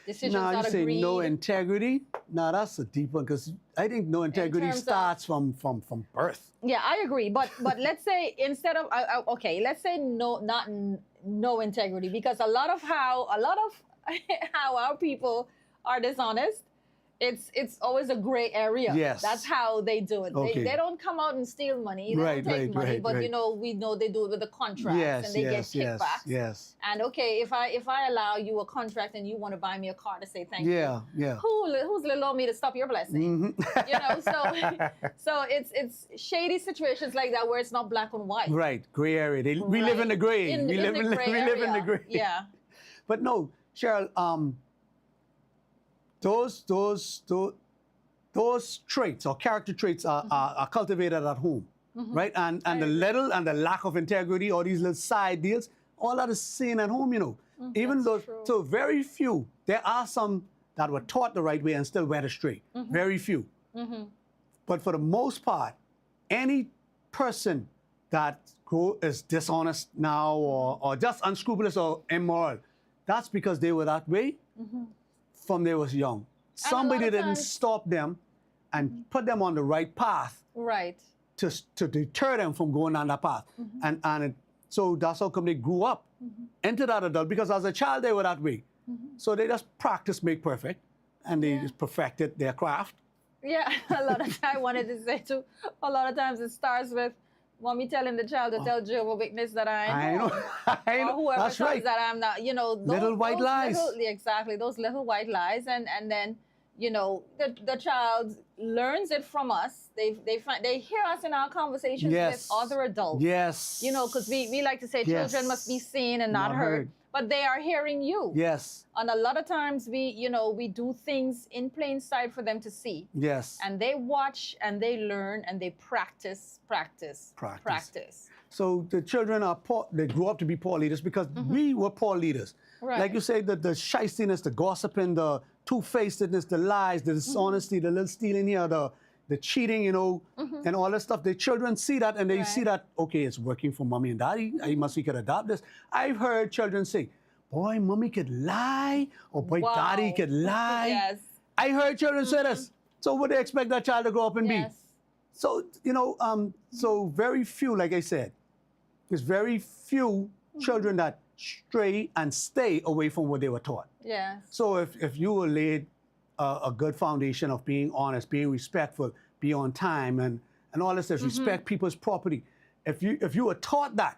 decisions Now you out of say greed. no integrity. Now that's a deep one because I think no integrity terms of- starts from birth. Yeah, I agree. But let's say instead of let's say no integrity, because a lot of how our people are dishonest, it's always a gray area. Yes. That's how they do it. Okay. They don't come out and steal money. They Right, don't take right, money, right, but right. we know they do it with the contracts Yes, and they yes, get yes, kickbacks. yes. And okay, if I allow you a contract and you want to buy me a car to say thank you. Yeah. Who's little on me to stop your blessing? So it's shady situations like that where it's not black and white. Right, gray area. We live in the gray. We live in the gray. Yeah. But no, Cheryl, those traits or character traits are cultivated at home, right? And the little and the lack of integrity or these little side deals, all that is seen at home, Even though, That's true. so very few, there are some that were taught the right way and still went astray. Very few. But for the most part, any person that is dishonest now or just unscrupulous or immoral, that's because they were that way from they was young. Somebody of didn't times- stop them and put them on the right path Right. to deter them from going down that path. So that's how come they grew up into that adult, because as a child they were that way. So they just practice make perfect, and they just perfected their craft. Yeah, a lot of times I wanted to say too, a lot of times it starts with mommy telling the child to tell Jehovah Witness that I know. I know. Or whoever That's tells right. that I'm not, Little white lies. Exactly, those little white lies, and then the child learns it from us. They hear us in our conversations Yes. with other adults. Yes. Because we like to say Yes. children must be seen and not Not heard, heard. but they are hearing you. Yes. And a lot of times we do things in plain sight for them to see. Yes. And they watch and they learn and they practice. So the children are poor. They grew up to be poor leaders because we were poor leaders. Right. Like you say, the shystiness, the gossiping, the two-facedness, the lies, the dishonesty, the little stealing here, the cheating, and all that stuff. The children see that and they see that, okay, it's working for mommy and daddy. We could adopt this. I've heard children say, boy, mommy could lie, or boy, Wow. daddy could lie. Yes. I heard children say this. So what they expect that child to grow up and Yes. be? So, so very few, like I said, there's very few children that stray and stay away from what they were taught. Yes. So if you were laid a good foundation of being honest, being respectful, be on time, and all this, respect people's property. If you were taught that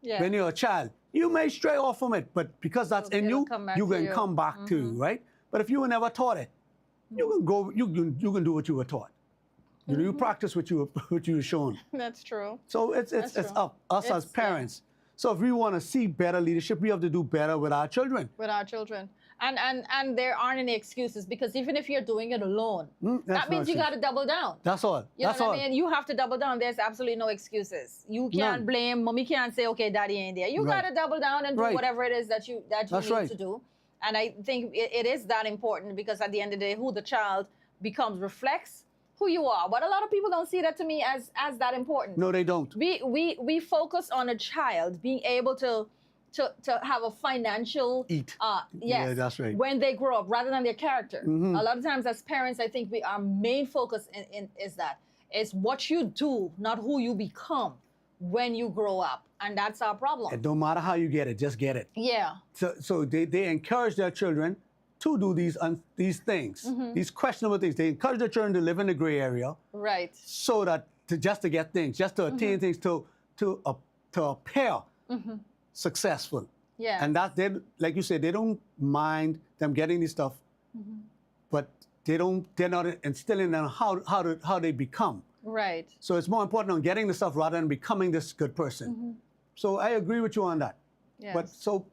Yeah. when you're a child, you may stray off from it, but because that's in It'll you, come back you to can you. come back to you, right? But if you were never taught it, you can go, you can do what you were taught. You know, you practice what you were shown. That's true. So it's That's true. up us as It's- yeah. parents. So if we want to see better leadership, we have to do better with our children. With our children. And there aren't any excuses, because even if you're doing it alone, that's that means you nonsense. got to double down. That's all. You know That's what all. I mean? You have to double down. There's absolutely no excuses. You can't None. blame. Mommy can't say, okay, daddy ain't there. You Right. got to double down and do Right. whatever it is that you That's need right. to do. And I think it is that important, because at the end of the day, who the child becomes reflects who you are. But a lot of people don't see that, to me, as that important. No, they don't. We focus on a child being able to have a financial Eat. yes, Yeah, that's right. when they grow up, rather than their character. Mhm. A lot of times as parents, I think our main focus is what you do, not who you become when you grow up, and that's our problem. It don't matter how you get it, just get it. Yeah. So they encourage their children to do these things, Mm-hmm. these questionable things. They encourage their children to live in the gray area, Right. so that just to get things, just to attain things, to appear successful. Yeah. And that they, like you said, they don't mind them getting this stuff, but they're not instilling them how they become. Right. So it's more important on getting the stuff rather than becoming this good person. So I agree with you on that. Yes. But so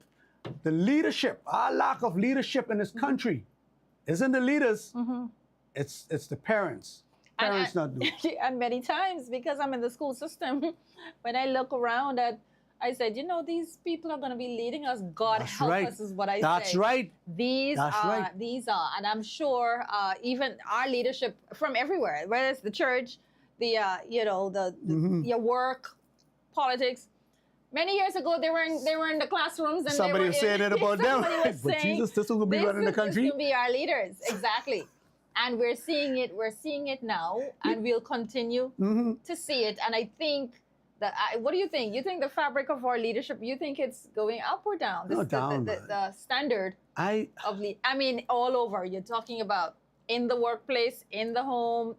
the leadership, our lack of leadership in this country isn't the leaders, it's the parents. And Parents not doing. and many times, because I'm in the school system, when I look around I said, these people are going to be leading us. God That's help right. us is what I say. That's right. These That's are, right. these are, and I'm sure even our leadership from everywhere, whether it's the church, the your work, politics. Many years ago, they were in the classrooms, and Somebody they were was saying it about them. somebody was But saying, Jesus, this is going to be running the This country. will be our leaders, exactly. And we're seeing it. We're seeing it now, and we'll continue to see it. And I think that. What do you think? You think the fabric of our leadership? You think it's going up or down? No, down, man. The standard I I mean, all over. You're talking about in the workplace, in the home,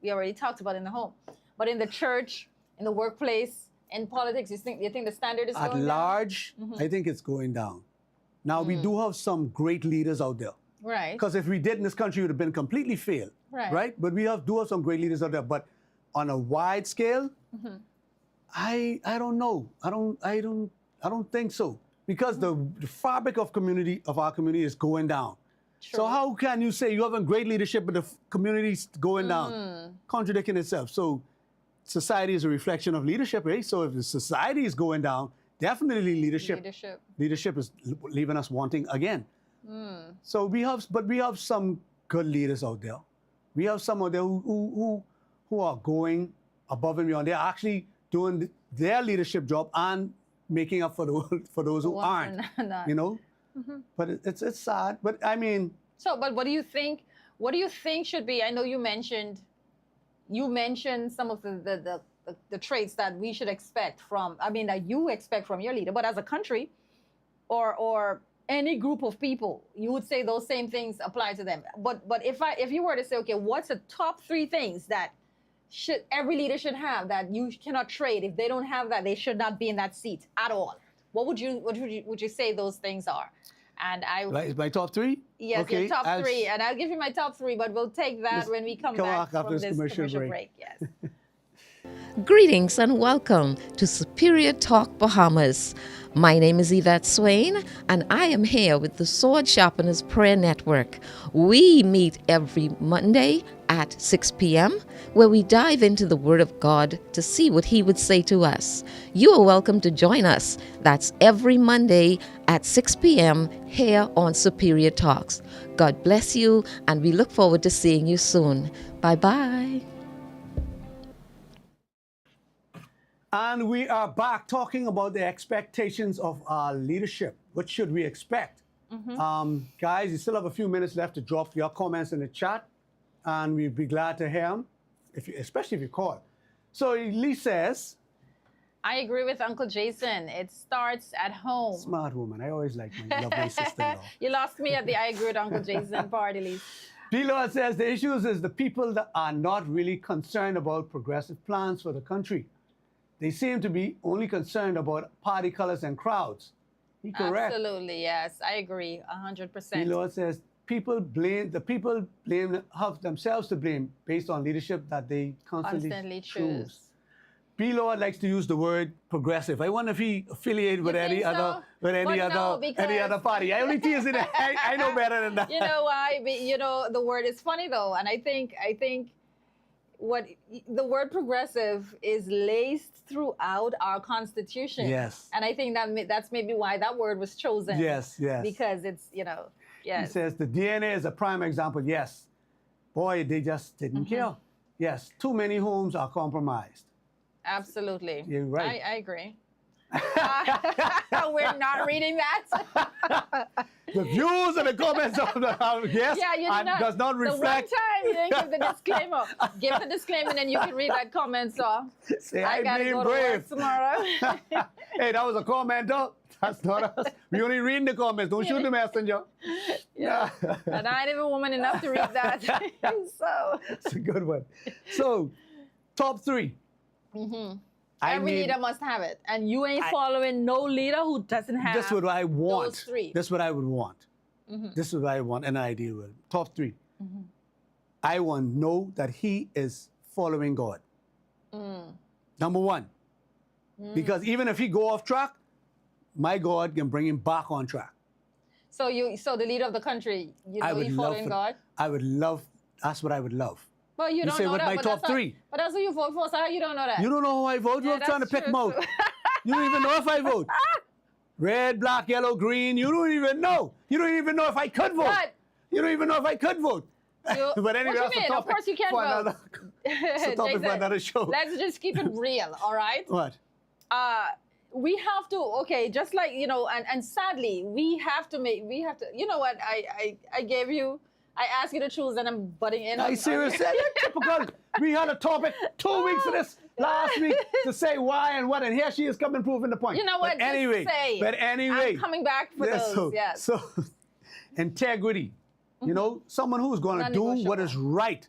we already talked about in the home, but in the church, in the workplace, in politics, you think the standard is at going down? large, I think it's going down. Now we do have some great leaders out there. Right. Because if we did in this country, it would have been completely failed. Right. But we do have some great leaders out there. But on a wide scale, I don't know. I don't think so. Because the fabric of our community is going down. True. So how can you say you have a great leadership but the community's going down? Contradicting itself. So society is a reflection of leadership, right? So if the society is going down, definitely leadership is leaving us wanting again. So we have some good leaders out there. We have some out there who are going above and beyond. They're actually doing their leadership job and making up for those who aren't. Not. But it's sad. But I mean, But what do you think? What do you think should be? I know you mentioned some of the traits that we should expect from. I mean, that you expect from your leader. But as a country, or any group of people, you would say those same things apply to them. But if you were to say, okay, what's the top 3 things that every leader should have that you cannot trade? If they don't have that, they should not be in that seat at all. What would you say those things are? And is my top 3? Yes, Okay, your top 3, and I'll give you my top 3, but we'll take that when we come back after from this this commercial break. break. Yes. Greetings and welcome to Superior Talk Bahamas. My name is Yvette Swain, and I am here with the Sword Sharpeners Prayer Network. We meet every Monday at 6 p.m., where we dive into the Word of God to see what He would say to us. You are welcome to join us. That's every Monday at 6 p.m. here on Superior Talks. God bless you, and we look forward to seeing you soon. Bye-bye. And we are back talking about the expectations of our leadership. What should we expect? Guys, you still have a few minutes left to drop your comments in the chat. and we'd be glad to hear him, especially if you call. So Lee says, I agree with Uncle Jason. It starts at home. smart woman. I always like my lovely sister-in-law. You lost me at the I agree with Uncle Jason part, Elise. D-Lord says the issues is the people that are not really concerned about progressive plans for the country. They seem to be only concerned about party colors and crowds. He correct. Absolutely, yes. I agree 100%. D-Lord says the people have themselves to blame based on leadership that they constantly choose. B-Lord likes to use the word progressive. I wonder if he affiliated with any think other so? any But no, other party. I only tease it. I know better than that. You know why? You know, the word is funny though, and I think what the word progressive is laced throughout our Constitution. Yes. And I think that's maybe why that word was chosen. Yes. Because it's, He yes. says the DNA is a prime example. Yes. Boy, they just didn't care. Yes. Too many homes are compromised. Absolutely. You're right. I agree. We're not reading that. The views and the comments of the guest Yeah, you know, does not reflect. The one time you didn't give the disclaimer. Give the disclaimer and then you can read that comment. So Say, I gotta being go to brave. work tomorrow. Hey, that was a commenter. That's not us. We only read the comments. Don't shoot the messenger. Yeah. And I ain't even woman enough to read that. So It's a good one. So, top 3. every leader must have it. And you ain't following no leader who doesn't have This is what I want. those 3. This is what I would want. This is what I want an idea with. Top 3. I want to know that he is following God. Number 1. Because even if he go off track, my God can bring him back on track. So the leader of the country, you know, he following God? I would love, that's what I would love. Well, you don't say know with that. my but top that's 3. But that's who you vote for, so how you don't know that? You don't know who I vote. Yeah, You're trying to that's pick true, them out. too. You don't even know if I vote. Red, black, yellow, green. You don't even know. You don't even know if I could vote. But You don't even know if I could vote. But anyway, what that's you a mean? Of topic course you can for vote. another. It's a topic for Jason, another show. Let's just keep it real, all right? What? We have to, okay, just like, you know, and sadly, we have to, you know what, I gave you, I asked you to choose and I'm butting in. I seriously, typical. We had a topic 2 weeks of this last week to say why and what, and here she is coming proving the point. You know what, But anyway, just say but anyway. I'm coming back for Yes, those, yes. So, integrity. You know, someone who's going to do what Non-negotiable. is right.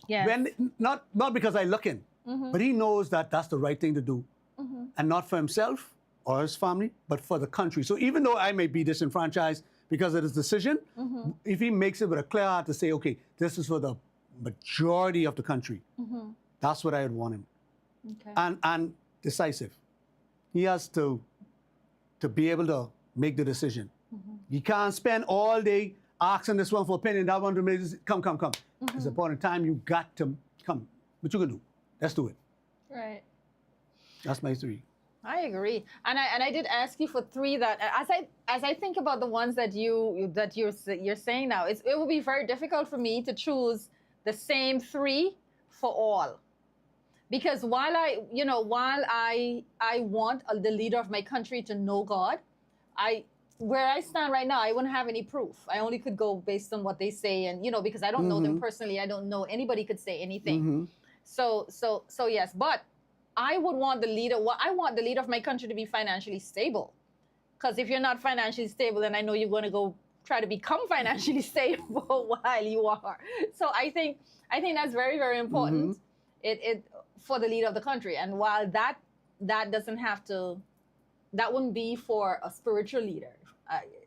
Yes. When, not because I look in, but he knows that that's the right thing to do. And not for himself or his family, but for the country. So even though I may be disenfranchised because of this decision, if he makes it with a clear heart to say, okay, this is for the majority of the country, that's what I would want him. Okay. And decisive. He has to be able to make the decision. You can't spend all day asking this one for opinion, that one to make this, come. It's a point in time you got to come. What you can do? Let's do it. Right. That's my 3. I agree, and I did ask you for 3 that as I think about the ones that you're saying now, it will be very difficult for me to choose the same 3 for all, because while I want the leader of my country to know God, where I stand right now, I wouldn't have any proof. I only could go based on what they say, and because I don't know them personally, I don't know anybody could say anything. So yes, but I would want the leader. I want the leader of my country to be financially stable, because if you're not financially stable, then I know you're going to go try to become financially stable while you are. So I think that's very, very important. It for the leader of the country, and while that doesn't have to, that wouldn't be for a spiritual leader.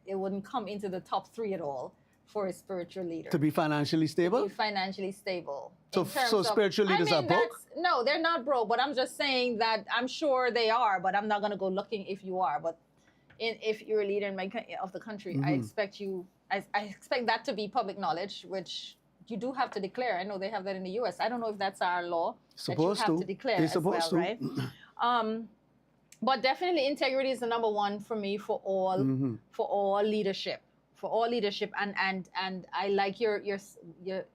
It wouldn't come into the top 3 at all for a spiritual leader. To be financially stable? Be financially stable. So spiritual leaders are broke? No, they're not broke, but I'm just saying that I'm sure they are, but I'm not going to go looking if you are. But if you're a leader of the country, I expect that to be public knowledge, which you do have to declare. I know they have that in the U.S. I don't know if that's our law. Supposed that you have to. to declare They're as supposed well, to. right? But definitely integrity is the number 1 for me for all leadership. For all leadership, and I like your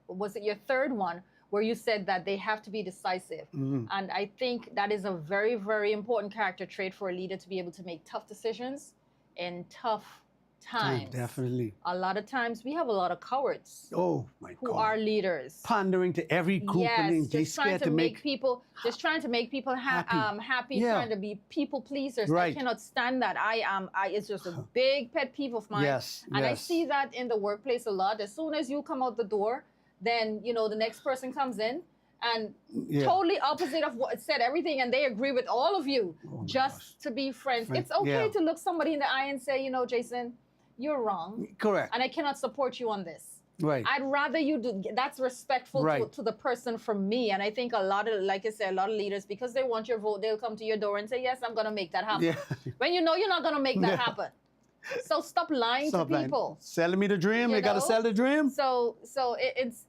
was it your 3rd one where you said that they have to be decisive, and I think that is a very, very important character trait for a leader to be able to make tough decisions in tough times. Definitely. A lot of times we have a lot of cowards Oh my who God. are leaders. Pandering to every group and Yes, they just trying scared to make people, Happy. happy, Yeah. trying to be people pleasers. Right. I cannot stand that. It's just a big pet peeve of mine. Yes, And I yes. see that in the workplace a lot. As soon as you come out the door, then the next person comes in and Yeah. totally opposite of what said everything, and they agree with all of you Oh my just gosh. to be friends. Friend- It's okay yeah. to look somebody in the eye and say, Jason, you're wrong, Correct. and I cannot support you on this. Right. I'd rather you do. That's respectful Right. to the person from me. And I think a lot of, like I said, a lot of leaders, because they want your vote, they'll come to your door and say, yes, I'm going to make that happen. Yeah. When you know you're not going to make that Yeah. happen. So stop lying Stop to lying. people. Selling me the dream. You They got to know? sell the dream. So it's,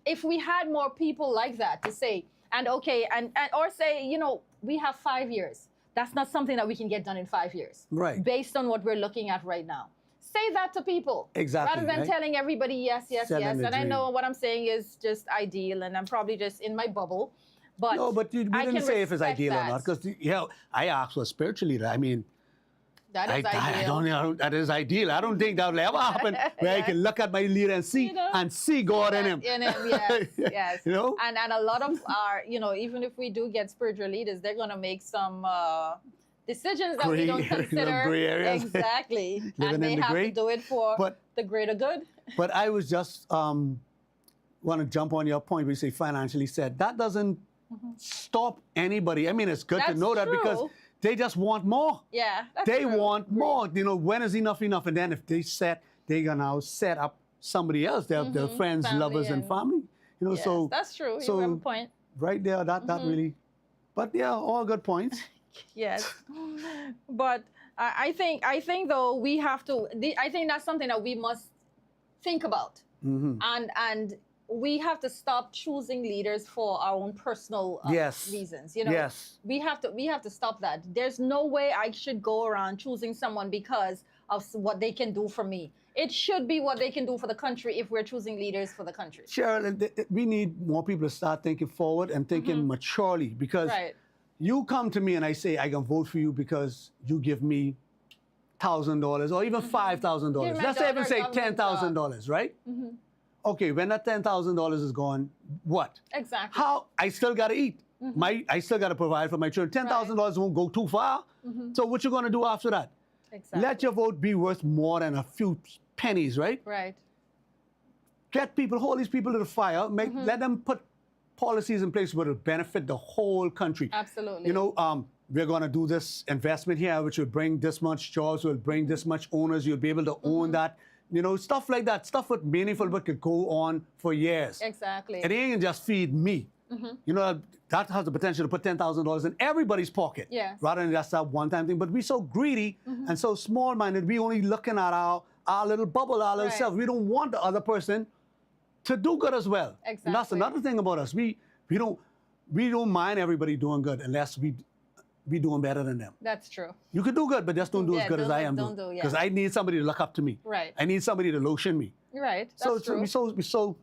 if we had more people like that to say, or say, we have 5 years. That's not something that we can get done in 5 years. Right. Based on what we're looking at right now. Say that to people. Exactly, Rather than right? telling everybody yes, yes, Selling yes. the And I dream. know what I'm saying is just ideal, and I'm probably just in my bubble. But No, but we I didn't can say if it's respect ideal or that. not. Because, I asked for a spiritual leader. I mean, that is I ideal. don't know that is ideal. I don't think that will ever happen where I Yeah. can look at my leader and see see God in him. In him, yes, yes. You know? And a lot of our, even if we do get spiritual leaders, they're gonna make some decisions that we Gray- don't little consider. gray areas. Exactly. Living And they in the have gray. to do it for But- the greater good. But I was just want to jump on your point where you say financially said. That doesn't stop anybody. I mean, it's good to That's know that because true. they just want more. Yeah. That's They true. want Agree. more. When is enough enough? And then if they're gonna now set up somebody else, their friends, Family lovers, and and- family. Yes, So that's true. so you have a point. right there, that really. But yeah, all good points. Yes, but I think though we have to. I think that's something that we must think about, and we have to stop choosing leaders for our own personal Yes. reasons. Yes. we have to stop that. There's no way I should go around choosing someone because of what they can do for me. It should be what they can do for the country if we're choosing leaders for the country. Cheryl, we need more people to start thinking forward and thinking maturely because Right. you come to me and I say I can vote for you because you give me $1,000 or even $5,000. Give my Let's say even daughter say a government $10,000, right? Okay, when that $10,000 is gone, what? Exactly. How? I still got to eat. I still got to provide for my children. $10,000 won't go too far. So what you going to do after that? Exactly. Let your vote be worth more than a few pennies, right? Right. Hold these people to the fire. Let them put policies in place where it'll benefit the whole country. Absolutely. We're going to do this investment here, which will bring this much jobs, will bring this much owners. You'll be able to own that. Stuff like that. Stuff with meaningful, but could go on for years. Exactly. And it ain't just feed me. That has the potential to put $10,000 in everybody's pocket. Yes. Rather than just that one-time thing. But we're so greedy and so small-minded. We only looking at our little bubble, our little Right. self. We don't want the other person to do good as well. And that's Exactly. another thing about us. We don't mind everybody doing good unless we doing better than them. That's true. You could do good, but just don't do as Yeah, good as I am don't doing. do, yeah. Because I need somebody to look up to me. Right. I need somebody to lotion me. Right. That's So true. we so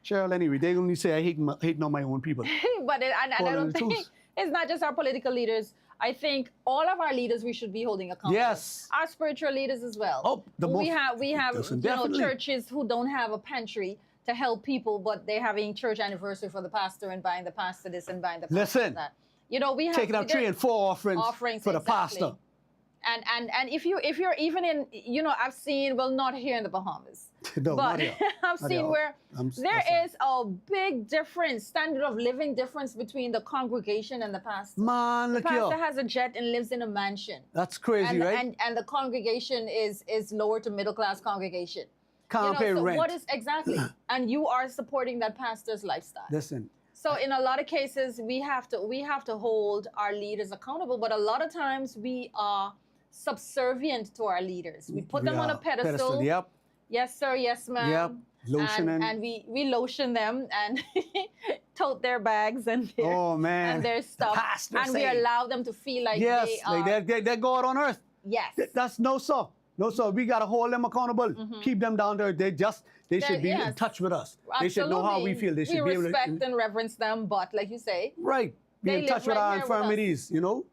Cheryl, anyway, they only say I hate on my own people. But and I Calling don't the think truth. it's not just our political leaders. I think all of our leaders we should be holding accountable. Yes. Our spiritual leaders as well. Oh, we have Listen, definitely. churches who don't have a pantry to help people, but they're having church anniversary for the pastor and buying the pastor this and buying the pastor Listen. that. We have Taking out 3 and 4 offerings for the exactly. pastor. And if you're even in, I've seen, well, not here in the Bahamas, No, but not here. I've Not seen here. where I'm there sorry. is a big difference, standard of living difference between the congregation and the pastor. Man, The look pastor here. has a jet and lives in a mansion. That's crazy, And, right? and the congregation is lower to middle class congregation. Can't pay so rent. what is exactly? And you are supporting that pastor's lifestyle. Listen, So in a lot of cases, we have to hold our leaders accountable. But a lot of times we are subservient to our leaders. We put them on a pedestal. Yep. Yes, sir. Yes, ma'am. Yep. Lotioning. And we lotion them and tote their bags and their, Oh, man. and their The stuff. pastor And we say. allow them to feel like Yes, they are. like they're God on earth. Yes. That's no sir. No sir. We gotta hold them accountable. Keep them down there. They should be in yes. touch with us. They should know how we Absolutely. feel. They should we be able respect to. and reverence them, but like you say, Right. be They in live touch with right our here with us. Mm-hmm. infirmities, you know,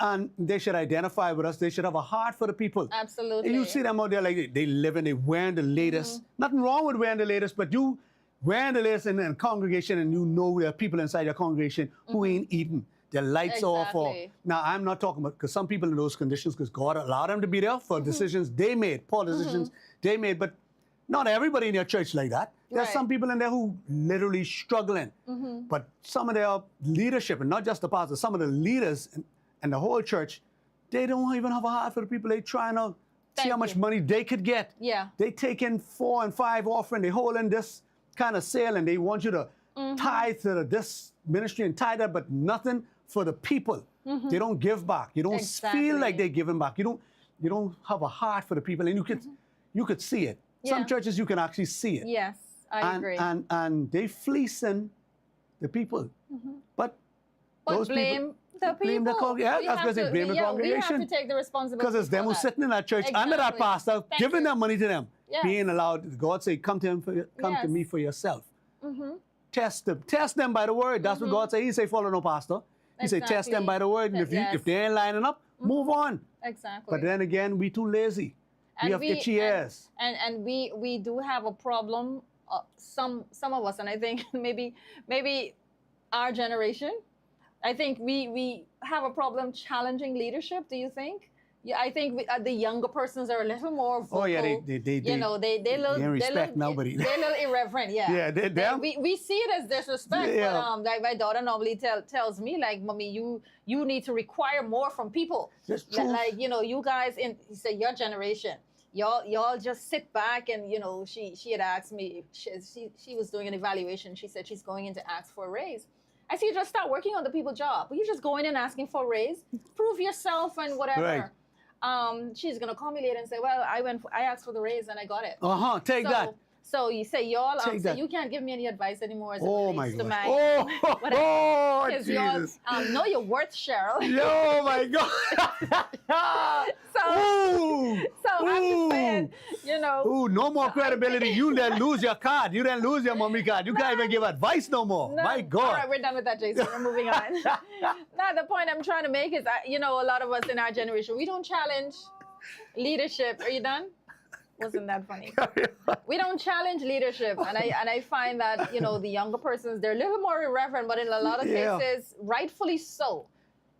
and they should identify with us. They should have a heart for the people. Absolutely. And you see them out there like they live and they wearing the latest. Mm-hmm. Nothing wrong with wearing the latest, but you wearing the latest in a congregation and you know there are people inside your congregation who ain't eating. Their lights off. Or Mm-hmm. Exactly. now I'm not talking about because some people in those conditions because God allowed them to be there for decisions they made, poor decisions they made, but not everybody in your church like that. There's Right. some people in there who literally struggling. But some of their leadership, and not just the pastors, some of the leaders and the whole church, they don't even have a heart for the people. They trying to see Thank how much you. money they could get. Yeah. They take in 4 and 5 offering. They hold in this kind of sale, and they want you to tithe to this ministry and tithe that, but nothing for the people. They don't give back. You don't feel like Exactly. they're giving back. You don't have a heart for the people, and you could see it. Some Yeah. churches you can actually see it. Yes, I agree. And they fleecing the people. But but those blame people, the people. blame the congregation. We I was have going to say to- blame the We have congregation. to take the responsibility. Because it's them for who's that. sitting in that church under that Exactly. pastor, Thank giving you. that money to them, Yes. being allowed. God say, "Come to him, come to Yes. me for yourself." Test them by the word. That's what God say. He say, "Follow no pastor." He say, "Test them Exactly. by the word." And Yes. if they ain't lining up, move on. Exactly. But then again, we too lazy. We have itchy ears. And we do have a problem. Some of us, and I think maybe our generation, I think we have a problem challenging leadership. Do you think? Yeah, I think the younger persons are a little more vocal. Oh, yeah, they you know, they little, they don't respect little, nobody. They're a little irreverent. Yeah. Yeah, them? We see it as disrespect. Yeah. But like my daughter normally tells me like, "Mommy, you need to require more from people." That's true. Like you guys in your generation. Y'all just sit back and she had asked me she was doing an evaluation. She said she's going in to ask for a raise. I said, you just start working on the people job. But you just going in asking for a raise, prove yourself and whatever. Right. She's gonna call me later and say, well, I asked for the raise and I got it. Take that. So you say y'all Take say that. you can't give me any advice anymore as it Oh my relates to gosh. my Oh, because y'all Jesus. know your worth, Cheryl. Oh my God. So Ooh. I'm just saying, Ooh, no more credibility. You then lose your card. You then lose your mommy card. You can't even give advice no more. No. My God. All right, we're done with that, Jason. We're moving on. Now, the point I'm trying to make is, a lot of us in our generation, we don't challenge leadership. Are you done? Wasn't that funny? We don't challenge leadership, and I find that the younger persons, they're a little more irreverent, but in a lot of Yeah. cases, rightfully so.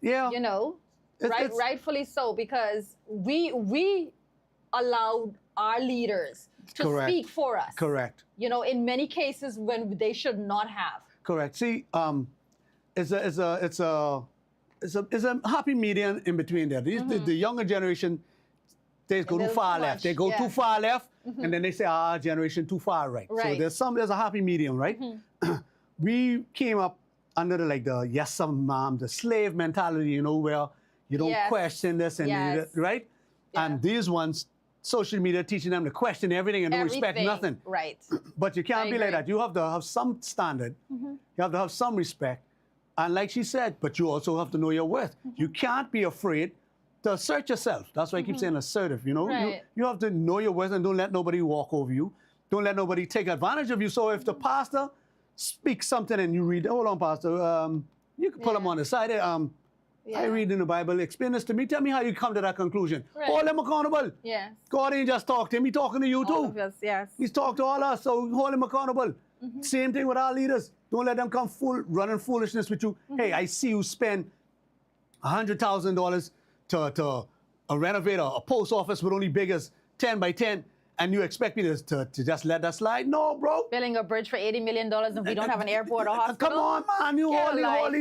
Yeah. It's- Rightfully so, because we allowed our leaders to Correct. speak for us. Correct. In many cases when they should not have. Correct. See, it's a happy medium in between there. The younger generation, they go too little far too left. much, They go yeah. too far left, and then they say, our generation too far right. So Right. there's a happy medium, right? We came up under the yes, some mom, the slave mentality, where you don't Yes. question this and Yes. right? Yeah. And these ones, social media teaching them to question everything and don't respect Everything. nothing. Right. But you can't I be like agree. that. You have to have some standard. You have to have some respect. And like she said, but you also have to know your worth. You can't be afraid to assert yourself. That's why I keep saying assertive, Right. You have to know your worth and don't let nobody walk over you. Don't let nobody take advantage of you. So if the pastor speaks something and you read, hold on, pastor, you can pull him Yeah. on the side. I read in the Bible, explain this to me. Tell me how you come to that conclusion. Right. Hold him accountable. Yes. God ain't just talk to him, he talking to you too. All of us, yes. He's talked to all us, so hold him accountable. Same thing with our leaders. Don't let them come running foolishness with you. Hey, I see you spend $100,000 to renovate a post office with only big as 10 by 10, and you expect me to just let that slide? No, bro. Building a bridge for $80 million and we don't have an airport or hospital. Come on, man. You Get a hold all life.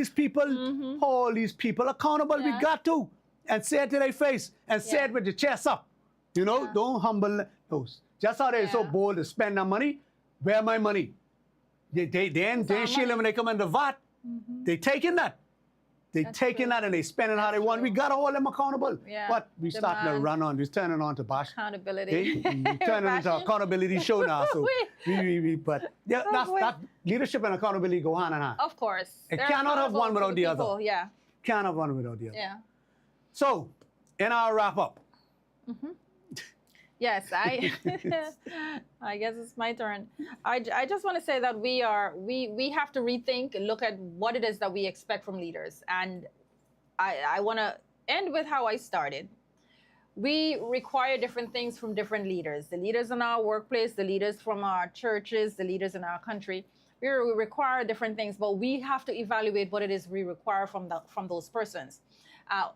these people accountable. Yeah. We got to. And say it to their face. And say Yeah. it with your chest up. Don't humble those. Just how they're so Yeah. bold to spend their money, where my money? They our shield them money. when they come in the VAT. They taking that. They taking true. that and they spending how they want. We true. got to hold them accountable. Yeah. But we starting to Demand. run on. We're turning on to Bosch. Accountability. We turning into Fashion. accountability show now. So but yeah, that leadership and accountability go hand in hand. Of course. It They're cannot have accountable one to without the people. other. Yeah. Can't have one without the other. Yeah. So, in our wrap up, Yes, I I guess it's my turn. I just want to say that we have to rethink and look at what it is that we expect from leaders. And I want to end with how I started. We require different things from different leaders. The leaders in our workplace, the leaders from our churches, the leaders in our country. We require different things, but we have to evaluate what it is we require from those persons.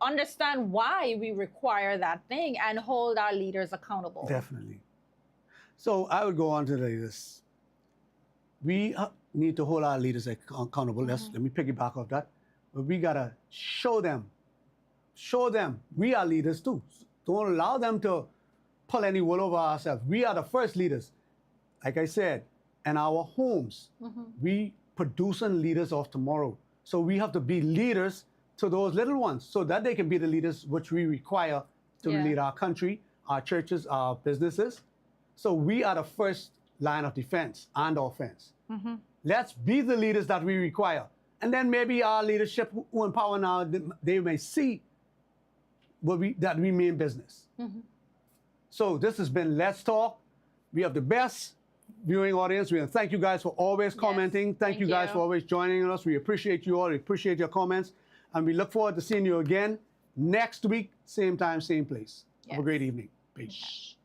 Understand why we require that thing and hold our leaders accountable. Definitely. So I would go on to this. We need to hold our leaders accountable. Let me piggyback off that. But we gotta show them we are leaders too. Don't allow them to pull any wool over ourselves. We are the first leaders. Like I said, in our homes, we producing leaders of tomorrow. So we have to be leaders to those little ones so that they can be the leaders which we require to Yeah. lead our country, our churches, our businesses. So we are the first line of defense and offense. Let's be the leaders that we require. And then maybe our leadership who empower now, they may see that we mean business. So this has been Let's Talk. We have the best viewing audience. We thank you guys for always commenting. Thank you guys for always joining us. We appreciate you all. We appreciate your comments. And we look forward to seeing you again next week, same time, same place. Have a great evening. Peace.